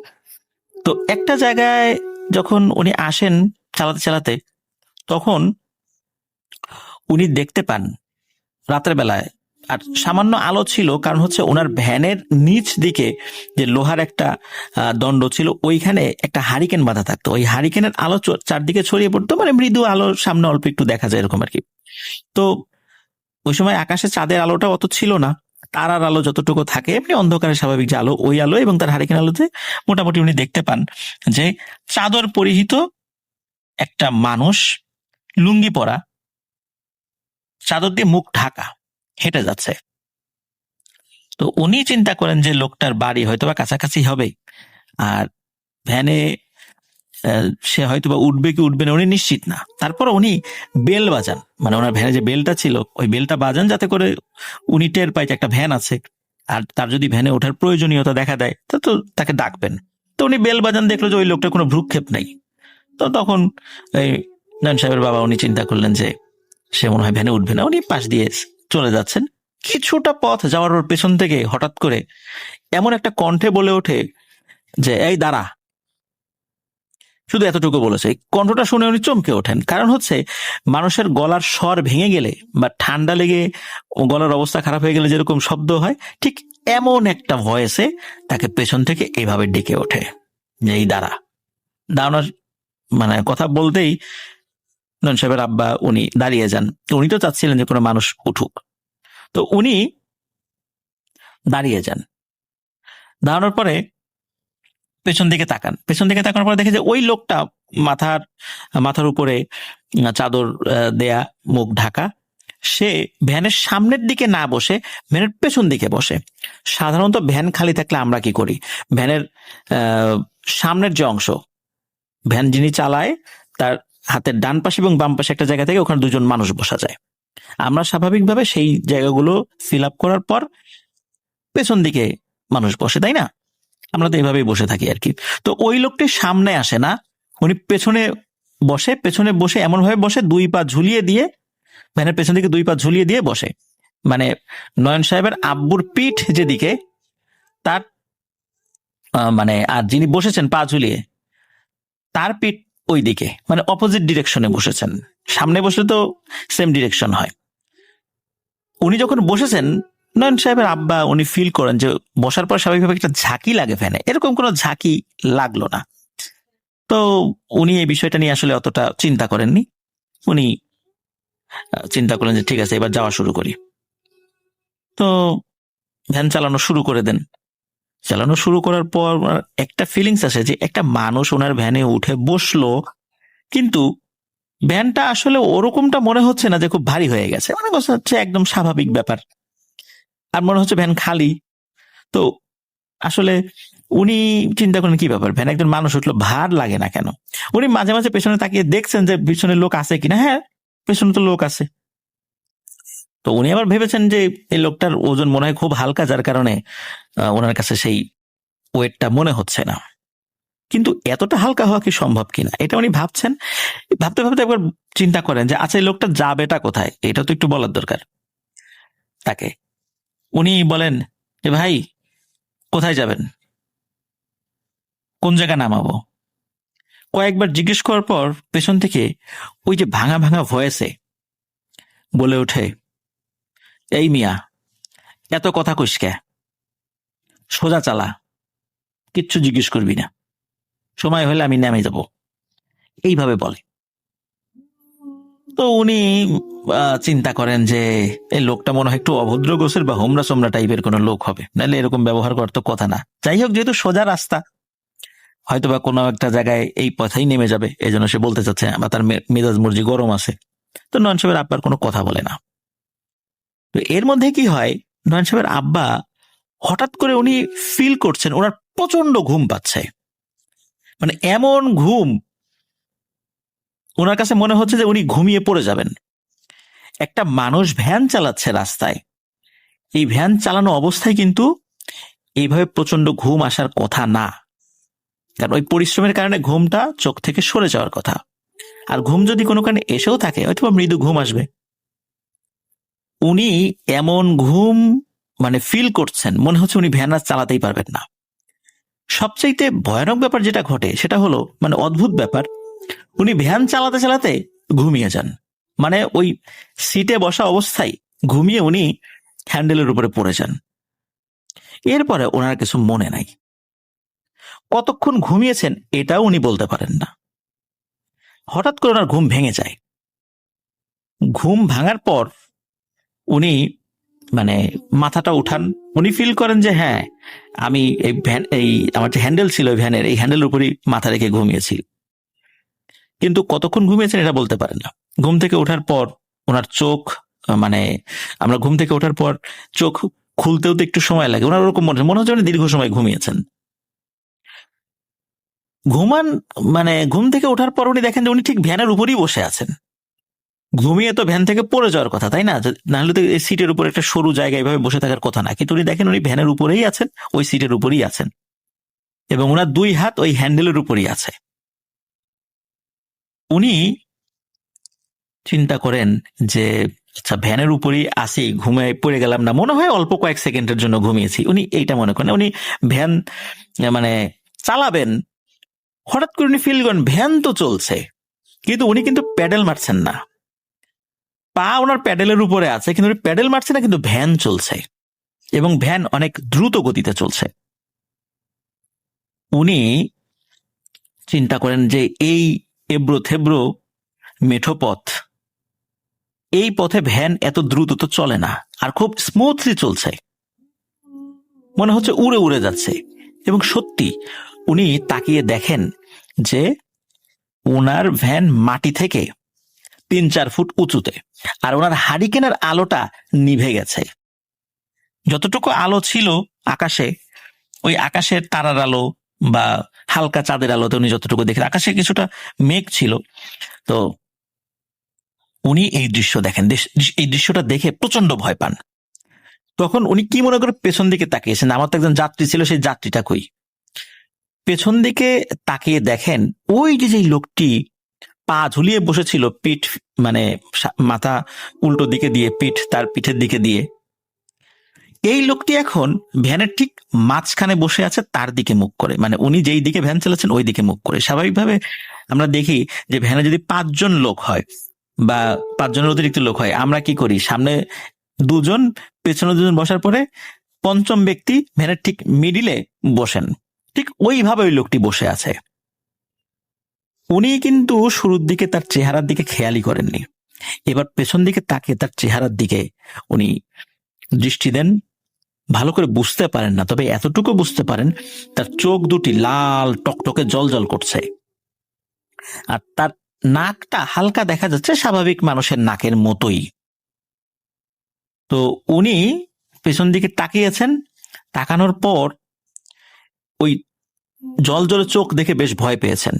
তো একটা জায়গায় যখন উনি আসেন চালাতে চালাতে, তখন উনি দেখতে পান রাতের বেলায়, আর সামান্য আলো ছিল, কারণ হচ্ছে ওনার ভ্যানের নিচ দিকে যে লোহার একটা দণ্ড ছিল, ওইখানে একটা হারিকেন বাঁধা থাকতো। ওই হারিকেনের আলো চারদিকে ছড়িয়ে পড়তো, মানে মৃদু আলো, সামনে অল্প একটু দেখা যায় এরকম আর কি। তো ওই সময় আকাশে চাঁদের আলোটা অত ছিল না, তারার আলো যতটুকু থাকে, এমনি অন্ধকারে স্বাভাবিক যে আলো, ওই আলো এবং তার হারিকেন আলোতে মোটামুটি উনি দেখতে পান যে চাদর পরিহিত একটা মানুষ, লুঙ্গি পরা, চাদর দিয়ে মুখ ঢাকা, হেঁটে যাচ্ছে। তো উনি চিন্তা করেন যে লোকটার বাড়ি হয়তো বা কাছাকাছি হবে, আর ভ্যানে সে হয়তো বা উঠবে কি উঠবে না উনি নিশ্চিত না। তারপর উনি বেল বাজান, মানে ওনার ভ্যানে যে বেলটা ছিল ওই বেলটা বাজান, যাতে করে উনি টের পায় যে একটা ভ্যান আছে, আর তার যদি ভ্যানে ওঠার প্রয়োজনীয়তা দেখা দেয় তো তাকে ডাকবেন। তো উনি বেল বাজান, দেখলো যে ওই লোকটার কোনো ভ্রুক্ষেপ নেই। তো তখন এই নয়ন সাহেবের বাবা উনি চিন্তা করলেন যে সে মনে হয় ভ্যানে উঠবে না, উনি পাশ দিয়ে চলে যাচ্ছেন। কিছুটা পথ যাওয়ার ওর পেছন থেকে হঠাৎ করে এমন একটা কণ্ঠে বলে ওঠে যে এই দাঁড়া। শুধু এতটুকু বলেছে। এই কণ্ঠটা শুনে উনি চমকে ওঠেন। কারণ হচ্ছে মানুষের গলার স্বর ভেঙে গেলে বা ঠান্ডা লেগে গলার অবস্থা খারাপ হয়ে গেলে যেরকম শব্দ হয়, ঠিক এমন একটা ভয়েসে তাকে পেছন থেকে এভাবে ডেকে ওঠে যে এই দাঁড়া। দাঁড়ানোর মানে কথা বলতেই নয়ন সাহেবের আব্বা উনি দাঁড়িয়ে যান। উনি তো চাচ্ছিলেন যে কোনো মানুষ উঠুক, তো উনি দাঁড়িয়ে যান। দাঁড়ানোর পরে পেছন দিকে তাকান। পেছন দিকে তাকানোর পরে দেখে যে ওই লোকটা মাথার উপরে চাদর দেয়া, মুখ ঢাকা, সে ভ্যানের সামনের দিকে না বসে ভ্যানের পেছন দিকে বসে। সাধারণত ভ্যান খালি থাকলে আমরা কি করি, ভ্যানের সামনের যে অংশ, ভ্যান যিনি চালায় তার হাতের ডান পাশে এবং বাম পাশে একটা জায়গা থেকে ওখানে দুজন মানুষ বসা যায়। আমরা স্বাভাবিকভাবে সেই জায়গাগুলো ফিল আপ করার পর পেছন দিকে মানুষ বসে, তাই না? আমরা তো এইভাবেই বসে থাকি আর কি। তো ওই লোকটি সামনে আসে না, উনি পেছনে বসে। পেছনে বসে এমন ভাবে বসে, দুই পা ঝুলিয়ে দিয়ে, ভ্যানের পেছন দিকে দুই পা ঝুলিয়ে দিয়ে বসে। মানে নয়ন সাহেবের আব্বুর পিঠ যেদিকে, তার মানে আর যিনি বসেছেন পা ঝুলিয়ে, তার পিঠ ওই দিকে, মানে অপোজিট ডিরেকশনে বসেছেন। সামনে বসলে তো সেম ডিরেকশন হয়। উনি যখন বসেছেন, নয়ন সাহেবের আব্বা উনি ফিল করেন যে বসার পর স্বাভাবিকভাবে একটা ঝাঁকি লাগে ফ্যানে, এরকম কোনো ঝাঁকি লাগলো না। তো উনি এই বিষয়টা নিয়ে আসলে অতটা চিন্তা করেননি। উনি চিন্তা করলেন যে ঠিক আছে, এবার যাওয়া শুরু করি। তো ভ্যান চালানো শুরু করে দেন। চালানো শুরু করার পর একটা ফিলিংস আসে যে একটা মানুষ ওনার ভ্যানে উঠে বসলো, কিন্তু ভ্যানটা আসলে ওরকমটা মনে হচ্ছে না যে খুব ভারী হয়ে গেছে, মানে হচ্ছে একদম স্বাভাবিক ব্যাপার। আর মনে হচ্ছে ভ্যান খালি। তো আসলে উনি চিন্তা করেন কি ব্যাপার, ভ্যান একজন মানুষ উঠলো, ভার লাগে না কেন? উনি মাঝে মাঝে পেছনে তাকিয়ে দেখছেন যে পিছনে লোক আছে কিনা। হ্যাঁ, পেছনে তো লোক আছে। তো উনি আবার ভেবেছেন যে এই লোকটার ওজন মনে হয় খুব হালকা, যার কারণে ওনার কাছে সেই ওয়েটটা মনে হচ্ছে না। কিন্তু এতটা হালকা হওয়া কি সম্ভব কিনা এটা উনি ভাবছেন। ভাবতে ভাবতে একবার চিন্তা করেন যে আচ্ছা, এই লোকটা যাবেটা কোথায়, এটা তো একটু বলার দরকার তাকে। উনি বলেন যে ভাই, কোথায় যাবেন, কোন জায়গা নামাবো? কয়েকবার জিজ্ঞেস করার পর পেছন থেকে ওই যে ভাঙা ভাঙা ভয়েসে বলে ওঠে, এই মিয়া, এত কথা কইস কে, সোজা চালা, কিচ্ছু জিজ্ঞেস করবি না, সময় হলে আমি নেমে যাব, এইভাবে বলে। তো উনি চিন্তা করেন যে এই লোকটা মনে হয় একটু অভদ্র গোছের বা হোমরা সোমরা টাইপের কোনো লোক হবে, নাহলে এরকম ব্যবহার করার তো কথা না। যাই হোক, যেহেতু সোজা রাস্তা, হয়তো বা কোনো একটা জায়গায় এই পথেই নেমে যাবে, এই জন্য সে বলতে চাচ্ছে, বা তার মেজাজ মর্জি গরম আছে। তো নয়ন সাহেবের আব্বার কোনো কথা বলে না। তো এর মধ্যে কি হয়, নয়ন সাহেবের আব্বা হঠাৎ করে উনি ফিল করছেন ওনার প্রচন্ড ঘুম পাচ্ছে। মানে এমন ঘুম, ওনার কাছে মনে হচ্ছে যে উনি ঘুমিয়ে পড়ে যাবেন। একটা মানুষ ভ্যান চালাচ্ছে রাস্তায়, এই ভ্যান চালানো অবস্থায় কিন্তু এইভাবে প্রচন্ড ঘুম আসার কথা না। কারণ ওই পরিশ্রমের কারণে ঘুমটা চোখ থেকে সরে যাওয়ার কথা। আর ঘুম যদি কোনো কারণে এসেও থাকে, হয়তো মৃদু ঘুম আসবে। উনি এমন ঘুম মানে ফিল করছেন, মনে হচ্ছে উনি ভ্যান আর চালাতেই পারবেন না। সবচাইতে ভয়ানক ব্যাপার যেটা ঘটে সেটা হলো, মানে অদ্ভুত ব্যাপার, উনি ভ্যান চালাতে চালাতে ঘুমিয়ে যান। মানে ওই সিটে বসা অবস্থায় ঘুমিয়ে উনি হ্যান্ডেলের উপরে পড়ে যান। এরপরে ওনার কিছু মনে নাই, কতক্ষণ ঘুমিয়েছেন এটাও উনি বলতে পারেন না। হঠাৎ করে ওনার ঘুম ভেঙে যায়। ঘুম ভাঙার পর উনি মানে মাথাটা উঠান। উনি ফিল করেন যে হ্যাঁ, আমি এই আমার যে হ্যান্ডেল ছিল ভ্যানের, এই হ্যান্ডেলের উপরই মাথা রেখে ঘুমিয়েছি। কিন্তু কতক্ষণ ঘুমিয়েছেন এটা বলতে পারেন না। ঘুম থেকে ওঠার পর ওনার চোখ, মানে আমরা ঘুম থেকে ওঠার পর চোখ খুলতেও তো একটু সময় লাগে, ওনার ওরকম মনে হচ্ছে উনি দীর্ঘ সময় ঘুমিয়েছেন। মানে ঘুম থেকে ওঠার পর উনি দেখেন যে উনি ঠিক ভ্যানের উপরই বসে আছেন। ঘুমিয়ে তো ভ্যান থেকে পড়ে যাওয়ার কথা, তাই না? নাহলে তো এই সিটের উপর একটা সরু জায়গায় এভাবে বসে থাকার কথা না। কিন্তু উনি দেখেন উনি ভ্যানের উপরেই আছেন, ওই সিটের উপরই আছেন, এবং ওনার দুই হাত ওই হ্যান্ডেলের উপরই আছে। উনি চিন্তা করেন যে আচ্ছা ভ্যানের উপরেই আসি, ঘুমিয়ে পড়ে গেলাম না, মনে হয় অল্প কয়েক সেকেন্ডের জন্য ঘুমিয়েছি। উনি এইটা মনে করেন, উনি ভ্যান মানে চালাবেন, হঠাৎ করে উনি ফিল করেন ভ্যান তো চলছে, কিন্তু উনি কিন্তু প্যাডেল মারছেন না, পা ওনার প্যাডেলের উপরে আছে কিন্তু উনি প্যাডেল মারছে না, কিন্তু ভ্যান চলছে এবং ভ্যান অনেক দ্রুত গতিতে চলছে। উনি চিন্তা করেন যে এই এবড়ো থেবড়ো মেঠো পথ, এই পথে ভ্যান এত দ্রুত তো চলে না, আর খুব স্মুথলি চলছে, মনে হচ্ছে উড়ে উড়ে যাচ্ছে। এবং সত্যি উনি তাকিয়ে দেখেন যে ওনার ভ্যান মাটি থেকে 3-4 ফুট উঁচুতে, আর ওনার হারিকেনের আলোটা নিভে গেছে। যতটুকু আলো ছিল আকাশে, ওই আকাশের তারার আলো বা হালকা চাঁদের আলোতে উনি যতটুকু দেখেন, আকাশে কিছুটা মেঘ ছিল। তো উনি এই দৃশ্য দেখেন, এই দৃশ্যটা দেখে প্রচন্ড ভয় পান। তখন উনি কি মনে করে পেছন দিকে তাকিয়েছেন, আমার তো একজন যাত্রী ছিল, সেই যাত্রীটা কই। পেছন দিকে তাকিয়ে দেখেন ওই যে লোকটি পা ঝুলিয়ে বসেছিল, পিঠ মানে মাথা উল্টো দিকে দিয়ে, পিঠ তার পিঠের দিকে দিয়ে, এই লোকটি এখন ভ্যানের ঠিক মাঝখানে বসে আছে, তার দিকে মুখ করে, মানে উনি যেই দিকে ভ্যান চালাচ্ছেন ওই দিকে মুখ করে। স্বাভাবিকভাবে আমরা দেখি যে ভ্যানে যদি 5 জন লোক হয় বা 5 জনের অতিরিক্ত লোক হয়, আমরা কি করি, সামনে 2 জন পেছনে 2 জন বসার পরে 5ম ব্যক্তি ভ্যানের ঠিক মিডিলে বসেন। ঠিক ওইভাবে ওই লোকটি বসে আছে। উনি কিন্তু শুরুর দিকে তার চেহারার দিকে খেয়ালই করেননি, এবার পেছন দিকে তাকিয়ে তার চেহারার দিকে উনি দৃষ্টি দেন। ভালো করে বুঝতে পারেন না, তবে এতটুকু বুঝতে পারেন তার চোখ দুটি লাল টকটকে জ্বলজ্বল করছে, আর তার নাকটা হালকা দেখা যাচ্ছে স্বাভাবিক মানুষের নাকের মতোই। তো উনি পেছন দিকে তাকিয়েছেন, তাকানোর পর ওই জলজলে চোখ দেখে বেশ ভয় পেয়েছেন।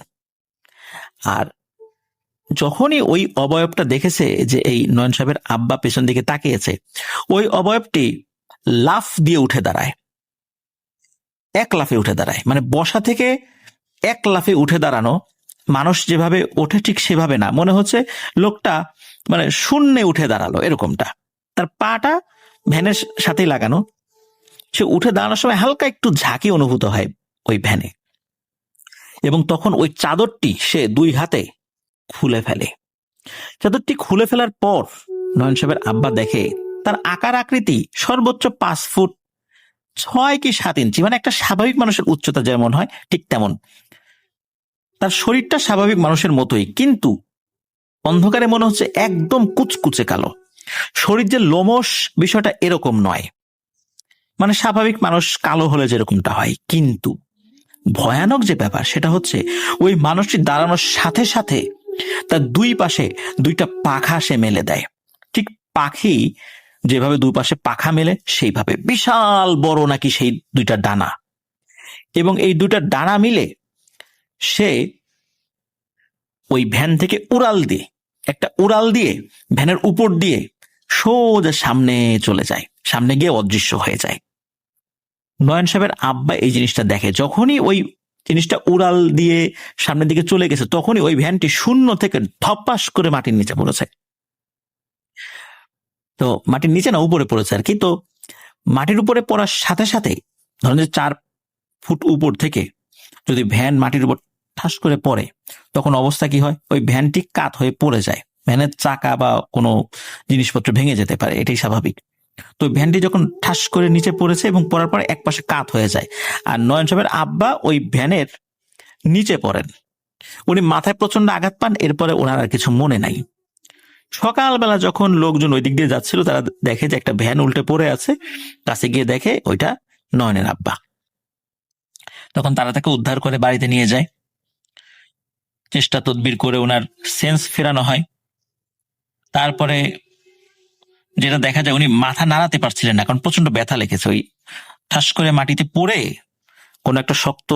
আর যখনই ওই অবয়বটা দেখেছে যে এই নয়ন সাহেবের আব্বা পেছন দিকে তাকিয়েছে, ওই অবয়বটি লাফ দিয়ে উঠে দাঁড়ায়, 1 লাফে উঠে দাঁড়ায়, মানে বসা থেকে 1 লাফে উঠে দাঁড়ানো। মানুষ যেভাবে ওঠে ঠিক সেভাবে না, মনে হচ্ছে লোকটা মানে শূন্যে উঠে দাঁড়ালো এরকমটা। তার পাটা ভ্যানের সাথেই লাগানো, সে উঠে দাঁড়ানোর সময় হালকা একটু ঝাঁকি অনুভূত হয় ওই ভ্যানে, এবং তখন ওই চাদরটি সে 2 হাতে খুলে ফেলে। চাদরটি খুলে ফেলার পর নয়ন সাহেবের আব্বা দেখে তার আকার আকৃতি সর্বোচ্চ 5 ফুট 6 কি 7 ইঞ্চি, মানে একটা স্বাভাবিক মানুষের উচ্চতা যেমন হয় ঠিক তেমন। তার শরীরটা স্বাভাবিক মানুষের মতোই, কিন্তু অন্ধকারে মনে হচ্ছে একদম কুচকুচে কালো। শরীর যে লোমশ বিষয়টা এরকম নয়, মানে স্বাভাবিক মানুষ কালো হলে যেরকমটা হয়। কিন্তু ভয়ানক যে ব্যাপার সেটা হচ্ছে ওই মানুষটি দাঁড়ানোর সাথে সাথে তার 2 পাশে 2টা পাখা সে মেলে দেয়, ঠিক পাখি যেভাবে 2 পাশে পাখা মেলে সেইভাবে, বিশাল বড় নাকি সেই 2টা ডানা। এবং এই 2টা ডানা মিলে সে ওই ভ্যান থেকে একটা উড়াল দিয়ে ভ্যানের উপর দিয়ে সোজা সামনে চলে যায়, সামনে গিয়ে অদৃশ্য হয়ে যায়। নয়ন সাহেবের আব্বা এই জিনিসটা দেখে, যখনই ওই জিনিসটা উড়াল দিয়ে সামনের দিকে চলে গেছে, তখনই ওই ভ্যানটি শূন্য থেকে ধপাস করে মাটির নিচে পড়েছে। তো মাটির নিচে না, উপরে পড়েছে আর কি। তো মাটির উপরে পড়ার সাথে সাথে ধরেন যে 4 ফুট উপর থেকে যদি ভ্যান মাটির উপর ঠাস করে পড়ে, তখন অবস্থা কি হয়, ওই ভ্যানটি কাত হয়ে পড়ে যায়, ভ্যানের চাকা বা কোনো জিনিসপত্র ভেঙে যেতে পারে, এটাই স্বাভাবিক। তো ভ্যানটি যখন ঠাস করে নিচে পড়েছে এবং পড়ার পর একপাশে কাত হয়ে যায়, আর নয়ন সাহেবের আব্বা ওই ভ্যানের নিচে পড়েন। উনি মাথায় প্রচন্ড আঘাত পান, এরপরে ওনার আর কিছু মনে নাই। সকালবেলা যখন লোকজন ওই দিক দিয়ে যাচ্ছিল, তারা দেখে যে একটা ভ্যান উল্টে পড়ে আছে, কাছে গিয়ে দেখে ওইটা নয়নের আব্বা। তখন তারা তাকে উদ্ধার করে বাড়িতে নিয়ে যায়, চেষ্টা তদবির করে ওনার সেন্স ফেরানো হয়। তারপরে যেটা দেখা যায়, উনি মাথা নাড়াতে পারছিলেন না, কারণ প্রচন্ড ব্যথা লেগেছে। ওই ঠাস করে মাটিতে পড়ে কোনো একটা শক্ত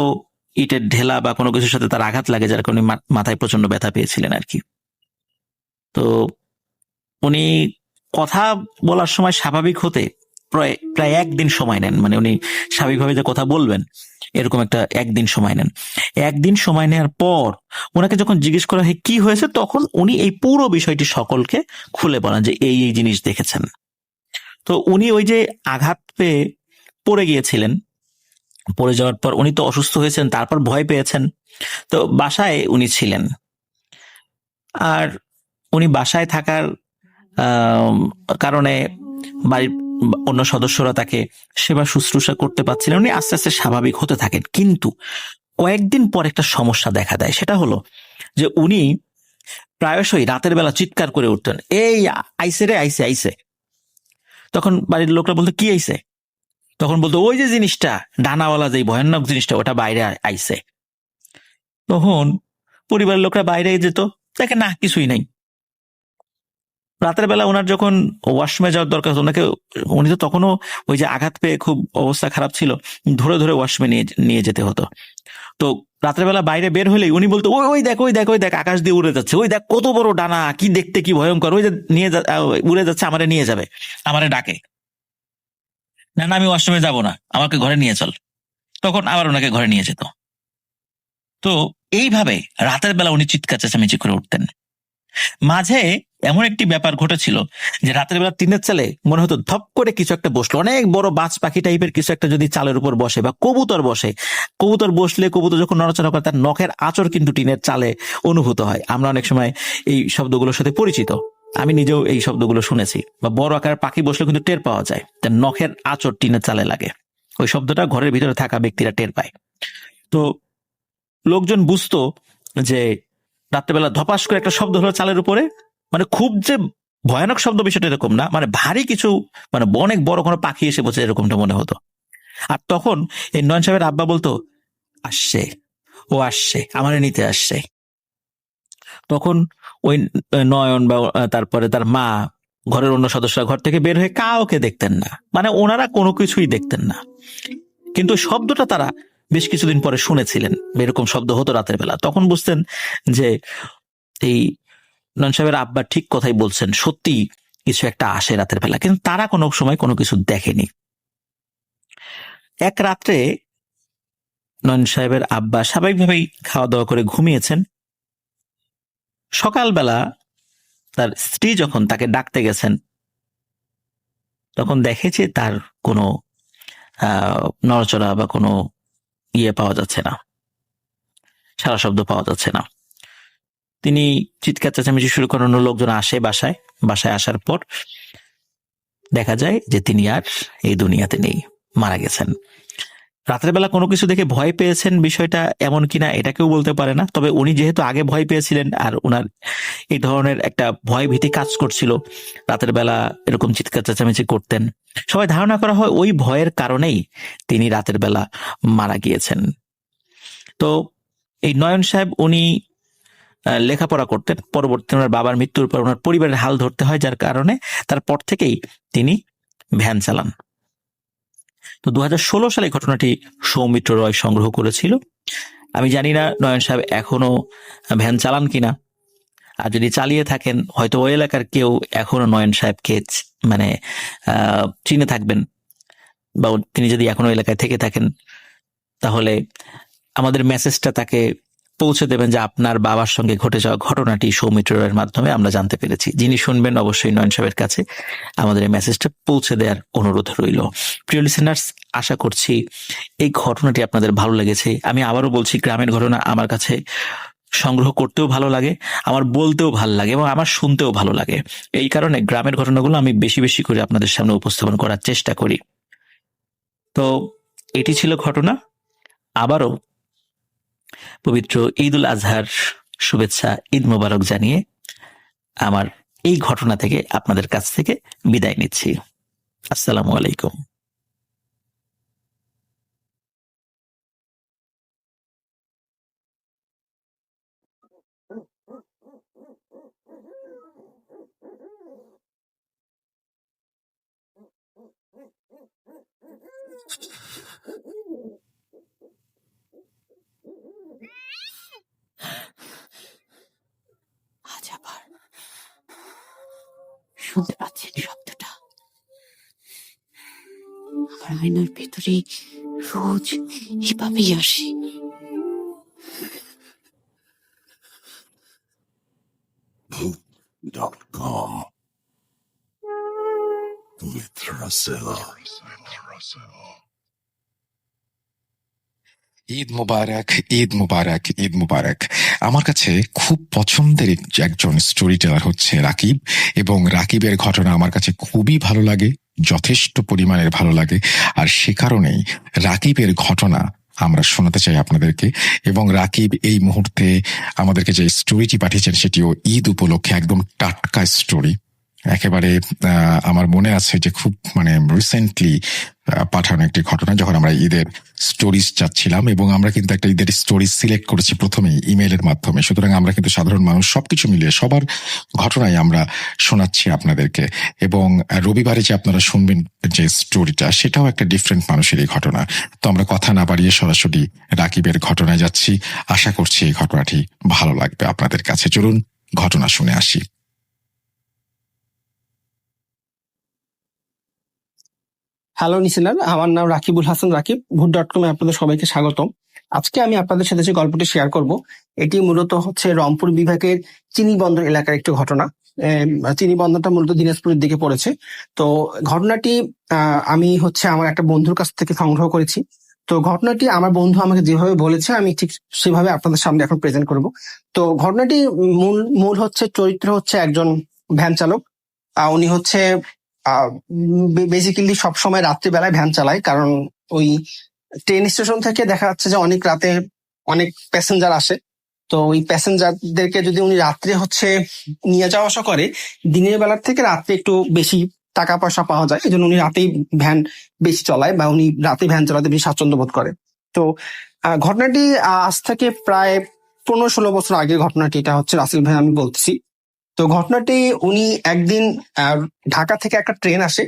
ইটের ঢেলা বা কোনো কিছুর সাথে তার আঘাত লাগে, যার কারণে মাথায় প্রচন্ড ব্যথা পেয়েছিলেন আর কি। তো উনি কথা বলার সময় স্বাভাবিক হতে প্রায় 1 দিন সময় নেন, মানে উনি স্বাভাবিকভাবে যে কথা বলবেন এরকম একটা একদিন সময় নেন। একদিন সময় নেওয়ার পর ওনাকে যখন জিজ্ঞেস করা হয় কি হয়েছে, তখন উনি এই পুরো বিষয়টি সকলকে খুলে বলেন যে এই এই জিনিস দেখেছেন। তো উনি ওই যে আঘাত পেয়ে পড়ে গিয়েছিলেন, পড়ে যাওয়ার পর উনি তো অসুস্থ হয়েছেন, তারপর ভয় পেয়েছেন, তো বাসায় উনি ছিলেন। আর উনি বাসায় থাকার কারণে বাড়ির অন্য সদস্যরা তাকে সেবা শুশ্রূষা করতে পারছিলেন। উনি আস্তে আস্তে স্বাভাবিক হতে থাকেন, কিন্তু কয়েকদিন পর একটা সমস্যা দেখা দেয়। সেটা হলো যে উনি প্রায়শই রাতের বেলা চিৎকার করে উঠতেন, এই আইসে রে, আইসে আইসে। তখন বাড়ির লোকরা বলতো কি আইসে? তখন বলতো ওই যে জিনিসটা ডানাওয়ালা, যে ভয়ানক জিনিসটা, ওটা বাইরে আইসে। তখন পরিবারের লোকরা বাইরে যেত, দেখে না কিছুই নাই। রাতের বেলা ওনার যখন ওয়াশরুমে যাওয়ার দরকার হতো, ওনাকে, উনি তো তখনও ওই যে আঘাত পেয়ে খুব অবস্থা খারাপ ছিল, ধরে ধরে ওয়াশরুমে নিয়ে যেতে হতো। তো রাতের বেলা বাইরে বের হলেই উনি বলতো ওই ওই দেখ, ওই দেখ, ওই দেখ, আকাশ দিয়ে উড়ে যাচ্ছে, ওই দেখ কত বড় ডানা, কি দেখতে, কি ভয়ঙ্কর, ওই যে উড়ে যাচ্ছে, আমারে নিয়ে যাবে, আমারে ডাকে। না না, আমি ওয়াশরুমে যাবো না, আমাকে ঘরে নিয়ে চল। তখন আবার ওনাকে ঘরে নিয়ে যেত। তো এইভাবে রাতের বেলা উনি চিৎকার চেঁচামেচি করে উঠতেন। মাঝে এমন একটি ব্যাপার ঘটেছিল যে রাতের বেলা টিনের চালে মনে হতো ধপ করে কিছু একটা বসলো, অনেক বড় বাজ পাখি টাইপের কিছু একটা যদি চালের উপর বসে, বা কবুতর বসে, কবুতর বসলে কবুতর যখন নড়াচড়া করে তার নখের আঁচড় কিন্তু টিনের চালে অনুভূত হয়। আমরা অনেক সময় এই শব্দগুলোর সাথে পরিচিত, আমি নিজেও এই শব্দগুলো শুনেছি। বা বড় আকার পাখি বসলে কিন্তু টের পাওয়া যায়, তার নখের আঁচড় টিনের চালে লাগে। ওই শব্দটা ঘরের ভিতরে থাকা ব্যক্তিরা টের পায়। তো লোকজন বুঝতো যে রাত্রেবেলা ধপাস করে একটা শব্দ হলো চালের উপরে, মানে খুব যে ভয়ানক শব্দ বিষয়টা এরকম না, মানে ভারী কিছু, মানে অনেক বড় কোনো পাখি এসে বসে, এরকমটা মনে হতো। আর তখন এই নয়ন সাহেবের আব্বা বলতো আসছে, ও আসছে, আমারে নিতে আসছে। তখন ওই নয়ন বা তারপরে তার মা, ঘরের অন্য সদস্যরা ঘর থেকে বের হয়ে কাউকে দেখতেন না, মানে ওনারা কোনো কিছুই দেখতেন না। কিন্তু শব্দটা তারা বেশ কিছুদিন পরে শুনেছিলেন, এরকম শব্দ হতো রাতের বেলা। তখন বুঝতেন যে এই নয়ন সাহেবের আব্বা ঠিক কথাই বলছেন, সত্যি কিছু একটা আসে রাতের বেলা, কিন্তু তারা কোনো সময় কোনো কিছু দেখেনি। এক রাত্রে নয়ন সাহেবের আব্বা স্বাভাবিকভাবেই খাওয়া দাওয়া করে ঘুমিয়েছেন। সকালবেলা তার স্ত্রী যখন তাকে ডাকতে গেছেন, তখন দেখে যে তার কোনো নড়াচড়া বা কোনো পাওয়া যাচ্ছে না, সারা শব্দ পাওয়া যাচ্ছে না। তিনি চিৎকার চেঁচামেচি শুরু করেন, লোকজন আসে বাসায় আসার পর দেখা যায় যে তিনি আর এই দুনিয়াতে নেই, মারা গেছেন। রাতের বেলা কোনো কিছু দেখে ভয় পেয়েছেন বিষয়টা এমন কিনা এটা কেউ বলতে পারে না, তবে উনি যেহেতু আগে ভয় পেয়েছিলেন আর উনার এই ধরনের একটা ভয় ভীতি কাজ করছিল, রাতের বেলা এরকম চিৎকার চেঁচামেচি করতেন, সবাই ধারণা করা হয় ওই ভয়ের কারণেই তিনি রাতের বেলা মারা গিয়েছেন। তো এই নয়ন সাহেব উনি লেখাপড়া করতেন, পরবর্তী ওনার বাবার মৃত্যুর পর ওনার পরিবারের হাল ধরতে হয়, যার কারণে তারপর থেকেই তিনি ভ্যান চালান। তো 2016 সালে ঘটনাটি সৌমিত্র রয় সংগ্রহ করেছিল। আমি জানি না নয়ন সাহেব এখনো ভ্যান চালান কিনা, আর যদি চালিয়ে থাকেন হয়তো ওই এলাকার কেউ এখনো নয়ন সাহেবকে মানে চিনে থাকবেন, বা তিনি যদি এখনো এলাকায় থেকে থাকেন তাহলে আমাদের মেসেজটা তাকে পৌঁছে দেবেন যে আপনার বাবার সঙ্গে ঘটে যাওয়া ঘটনাটি সৌমিত্র রায়ের মাধ্যমে আমরা জানতে পেরেছি। যিনি শুনবেন অবশ্যই নয়ন সাহেবের কাছে আমাদের এই মেসেজটা পৌঁছে দেওয়ার অনুরোধ রইল। প্রিয় লিসেনার্স, আশা করছি এই ঘটনাটি আপনাদের ভালো লেগেছে। আমি আবারও বলছি, গ্রামের ঘটনা আমার কাছে সংগ্রহ করতেও ভালো লাগে, আমার বলতেও ভালো লাগে এবং আমার শুনতেও ভালো লাগে। এই কারণে গ্রামের ঘটনাগুলো আমি বেশি বেশি করে আপনাদের সামনে উপস্থাপন করার চেষ্টা করি। তো এটি ছিল ঘটনা। আবারও পবিত্র ঈদ উল আজহার শুভেচ্ছা, ঈদ মোবারক জানিয়ে আমার এই ঘটনা থেকে আপনাদের কাছ থেকে বিদায় নিচ্ছি। আসসালামু আলাইকুম। আজ আবার শুনতে পাচ্ছেন শব্দটা? আমার আয়নার ভেতরে রোজ এভাবেই আসি। Book.com with Russell. Eid Mubarak, Eid Mubarak, Eid মুবারক। আমার কাছে খুব পছন্দের একজন স্টোরি টেলার হচ্ছে রাকিব, এবং রাকিবের ঘটনা আমার কাছে খুবই ভালো লাগে, যথেষ্ট পরিমাণের ভালো লাগে। আর সে কারণেই রাকিবের ঘটনা আমরা শোনাতে চাই আপনাদেরকে। এবং রাকিব এই মুহূর্তে আমাদেরকে যে স্টোরিটি পাঠিয়েছেন সেটিও ঈদ উপলক্ষে একদম টাটকা স্টোরি। একেবারে আমার মনে আছে যে খুব রিসেন্টলি পাঠানো একটি ঘটনা, যখন আমরা ঈদের স্টোরিজ চাচ্ছিলাম, এবং আমরা কিন্তু একটা ঈদের স্টোরি সিলেক্ট করেছি প্রথমেই ইমেইলের মাধ্যমে। সুতরাং আমরা কিন্তু সাধারণ মানুষ সবকিছু মিলিয়ে সবার ঘটনাই আমরা শোনাচ্ছি আপনাদেরকে। এবং রবিবারে যে আপনারা শুনবেন যে স্টোরিটা, সেটাও একটা ডিফারেন্ট মানুষেরই ঘটনা। তো আমরা কথা না বাড়িয়ে সরাসরি রাকিবের ঘটনায় যাচ্ছি। আশা করছি এই ঘটনাটি ভালো লাগবে আপনাদের কাছে। চলুন ঘটনা শুনে আসি। হ্যালো লিসেনার, আমার নাম রাকিবুল হাসান রাকিব। ভূত.com এ আপনাদের সবাইকে স্বাগতম। আজকে আমি আপনাদের সাথে যে গল্পটি শেয়ার করব, এটি মূলত হচ্ছে রংপুর বিভাগের চিনিবন্দর এলাকার একটি ঘটনা। চিনিবন্দরটা মূলত দিনাজপুরের দিকে পড়েছে। তো ঘটনাটি আমি হচ্ছে আমার একটা বন্ধুর কাছ থেকে সংগ্রহ করেছি। তো ঘটনাটি আমার বন্ধু আমাকে যেভাবে বলেছে আমি ঠিক সেভাবে আপনাদের সামনে এখন প্রেজেন্ট করব। তো ঘটনাটি মূল হচ্ছে চরিত্র হচ্ছে একজন ভ্যান চালক। উনি হচ্ছে বেসিক্যালি সবসময় রাত্রিবেলায় ভ্যান চালায়, কারণ ওই ট্রেন স্টেশন থেকে দেখা যাচ্ছে যে অনেক রাতে অনেক প্যাসেঞ্জার আসে। তো ওই প্যাসেঞ্জারদেরকে যদি উনি রাত্রে হচ্ছে নিয়ে যাওয়া আসা করে, দিনের বেলার থেকে রাত্রে একটু বেশি টাকা পয়সা পাওয়া যায়, এই জন্য উনি রাতেই ভ্যান বেশি চলায়, বা উনি রাতে ভ্যান চালাতে বেশি স্বাচ্ছন্দ্য বোধ করে। তো ঘটনাটি আজ থেকে প্রায় 15-16 বছর আগের ঘটনাটি। এটা হচ্ছে রাসেল ভাই আমি বলতেছি। তো ঘটনাটি উনি একদিন ঢাকা থেকে একটা ট্রেন আসে।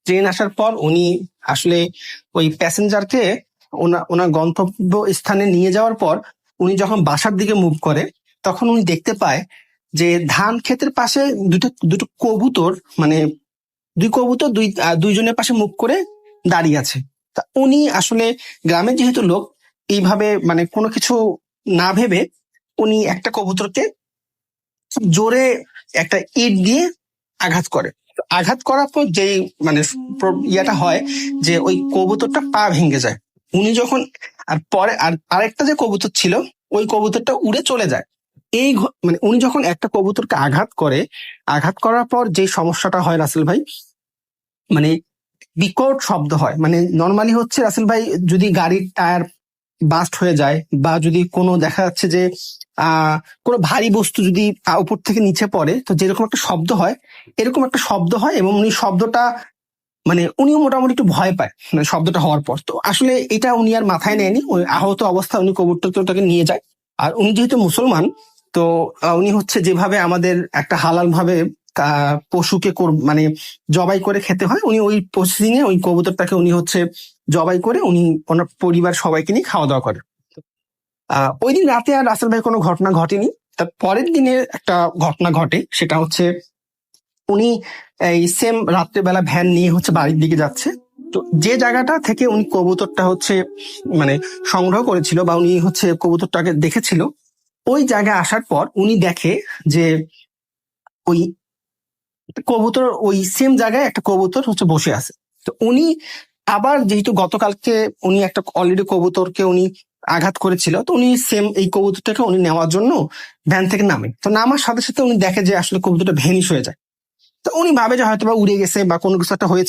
ট্রেন আসার পর উনি আসলে ওই প্যাসেঞ্জারকে ওনার গন্তব্য স্থানে নিয়ে যাওয়ার পর উনি যখন বাসার দিকে মুভ করে, তখন উনি দেখতে পায় যে ধান ক্ষেতের পাশে দুটো কবুতর, দুইজনের পাশে মুখ করে দাঁড়িয়ে আছে। তা উনি আসলে গ্রামের যেহেতু লোক, এইভাবে কোনো কিছু না ভেবে উনি একটা কবুতরকে জোরে একটা ইট দিয়ে আঘাত করে। আঘাত করার পর যেই ইয়েটা হয় যে ওই কবুতরটা পা ভেঙে যায়। উনি যখন পরে আরেকটা যে কবুতর ছিল, ওই কবুতরটা উড়ে চলে যায়। উনি যখন একটা কবুতরকে আঘাত করার পর যে সমস্যাটা হয় রাসেল ভাই, বিকট শব্দ হয়। নর্মালি হচ্ছে রাসেল ভাই, যদি গাড়ির টায়ার বাস্ট হয়ে যায়, বা যদি কোনো দেখা যাচ্ছে যে কোনো ভারী বস্তু যদি উপর থেকে নিচে পড়ে, তো যেরকম একটা শব্দ হয়, এরকম একটা শব্দ হয়। এবং উনি শব্দটা উনিও মোটামুটি একটু ভয় পায় শব্দটা হওয়ার পর। তো আসলে এটা উনি আর মাথায় নেয়নি। ওই আহত অবস্থায় উনি কবুতরটাকে নিয়ে যায়। আর উনি যেহেতু মুসলমান, তো উনি হচ্ছে যেভাবে আমাদের একটা হালাল ভাবে পশুকে জবাই করে খেতে হয়, উনি ওই প্রসেসিং এ ওই কবুতরটাকে উনি হচ্ছে জবাই করে উনি ওনার পরিবার সবাইকে নিয়ে খাওয়া দাওয়া করে। ওই দিন রাতে আর রাসেল ভাই কোনো ঘটনা ঘটেনি। তার পরের দিনে একটা ঘটনা ঘটে। সেটা হচ্ছে উনি এই সেম রাত্রেবেলা ভ্যান নিয়ে হচ্ছে বাড়ির দিকে যাচ্ছে। তো যে জায়গাটা থেকে উনি কবুতরটা হচ্ছে সংগ্রহ করেছিল, বা উনি হচ্ছে কবুতরটাকে দেখেছিল, ওই জায়গায় আসার পর উনি দেখে যে ওই কবুতর, ওই সেম জায়গায় একটা কবুতর হচ্ছে বসে আছে। তো উনি আবার, যেহেতু গতকালকে উনি একটা অলরেডি কবুতরকে উনি আঘাত করেছিল, তো উনি সেম এই কবুতরটাকে উনি নেওয়ার জন্য ভ্যান থেকে নামে। তো নামার সাথে সাথে উনি দেখে যে আসলে কবুতরটা ভ্যানিশ হয়ে যায়। তো উনি ভাবে যে হয়তো বা উড়ে গেছে বা কোনো কিছু একটা হয়েছে।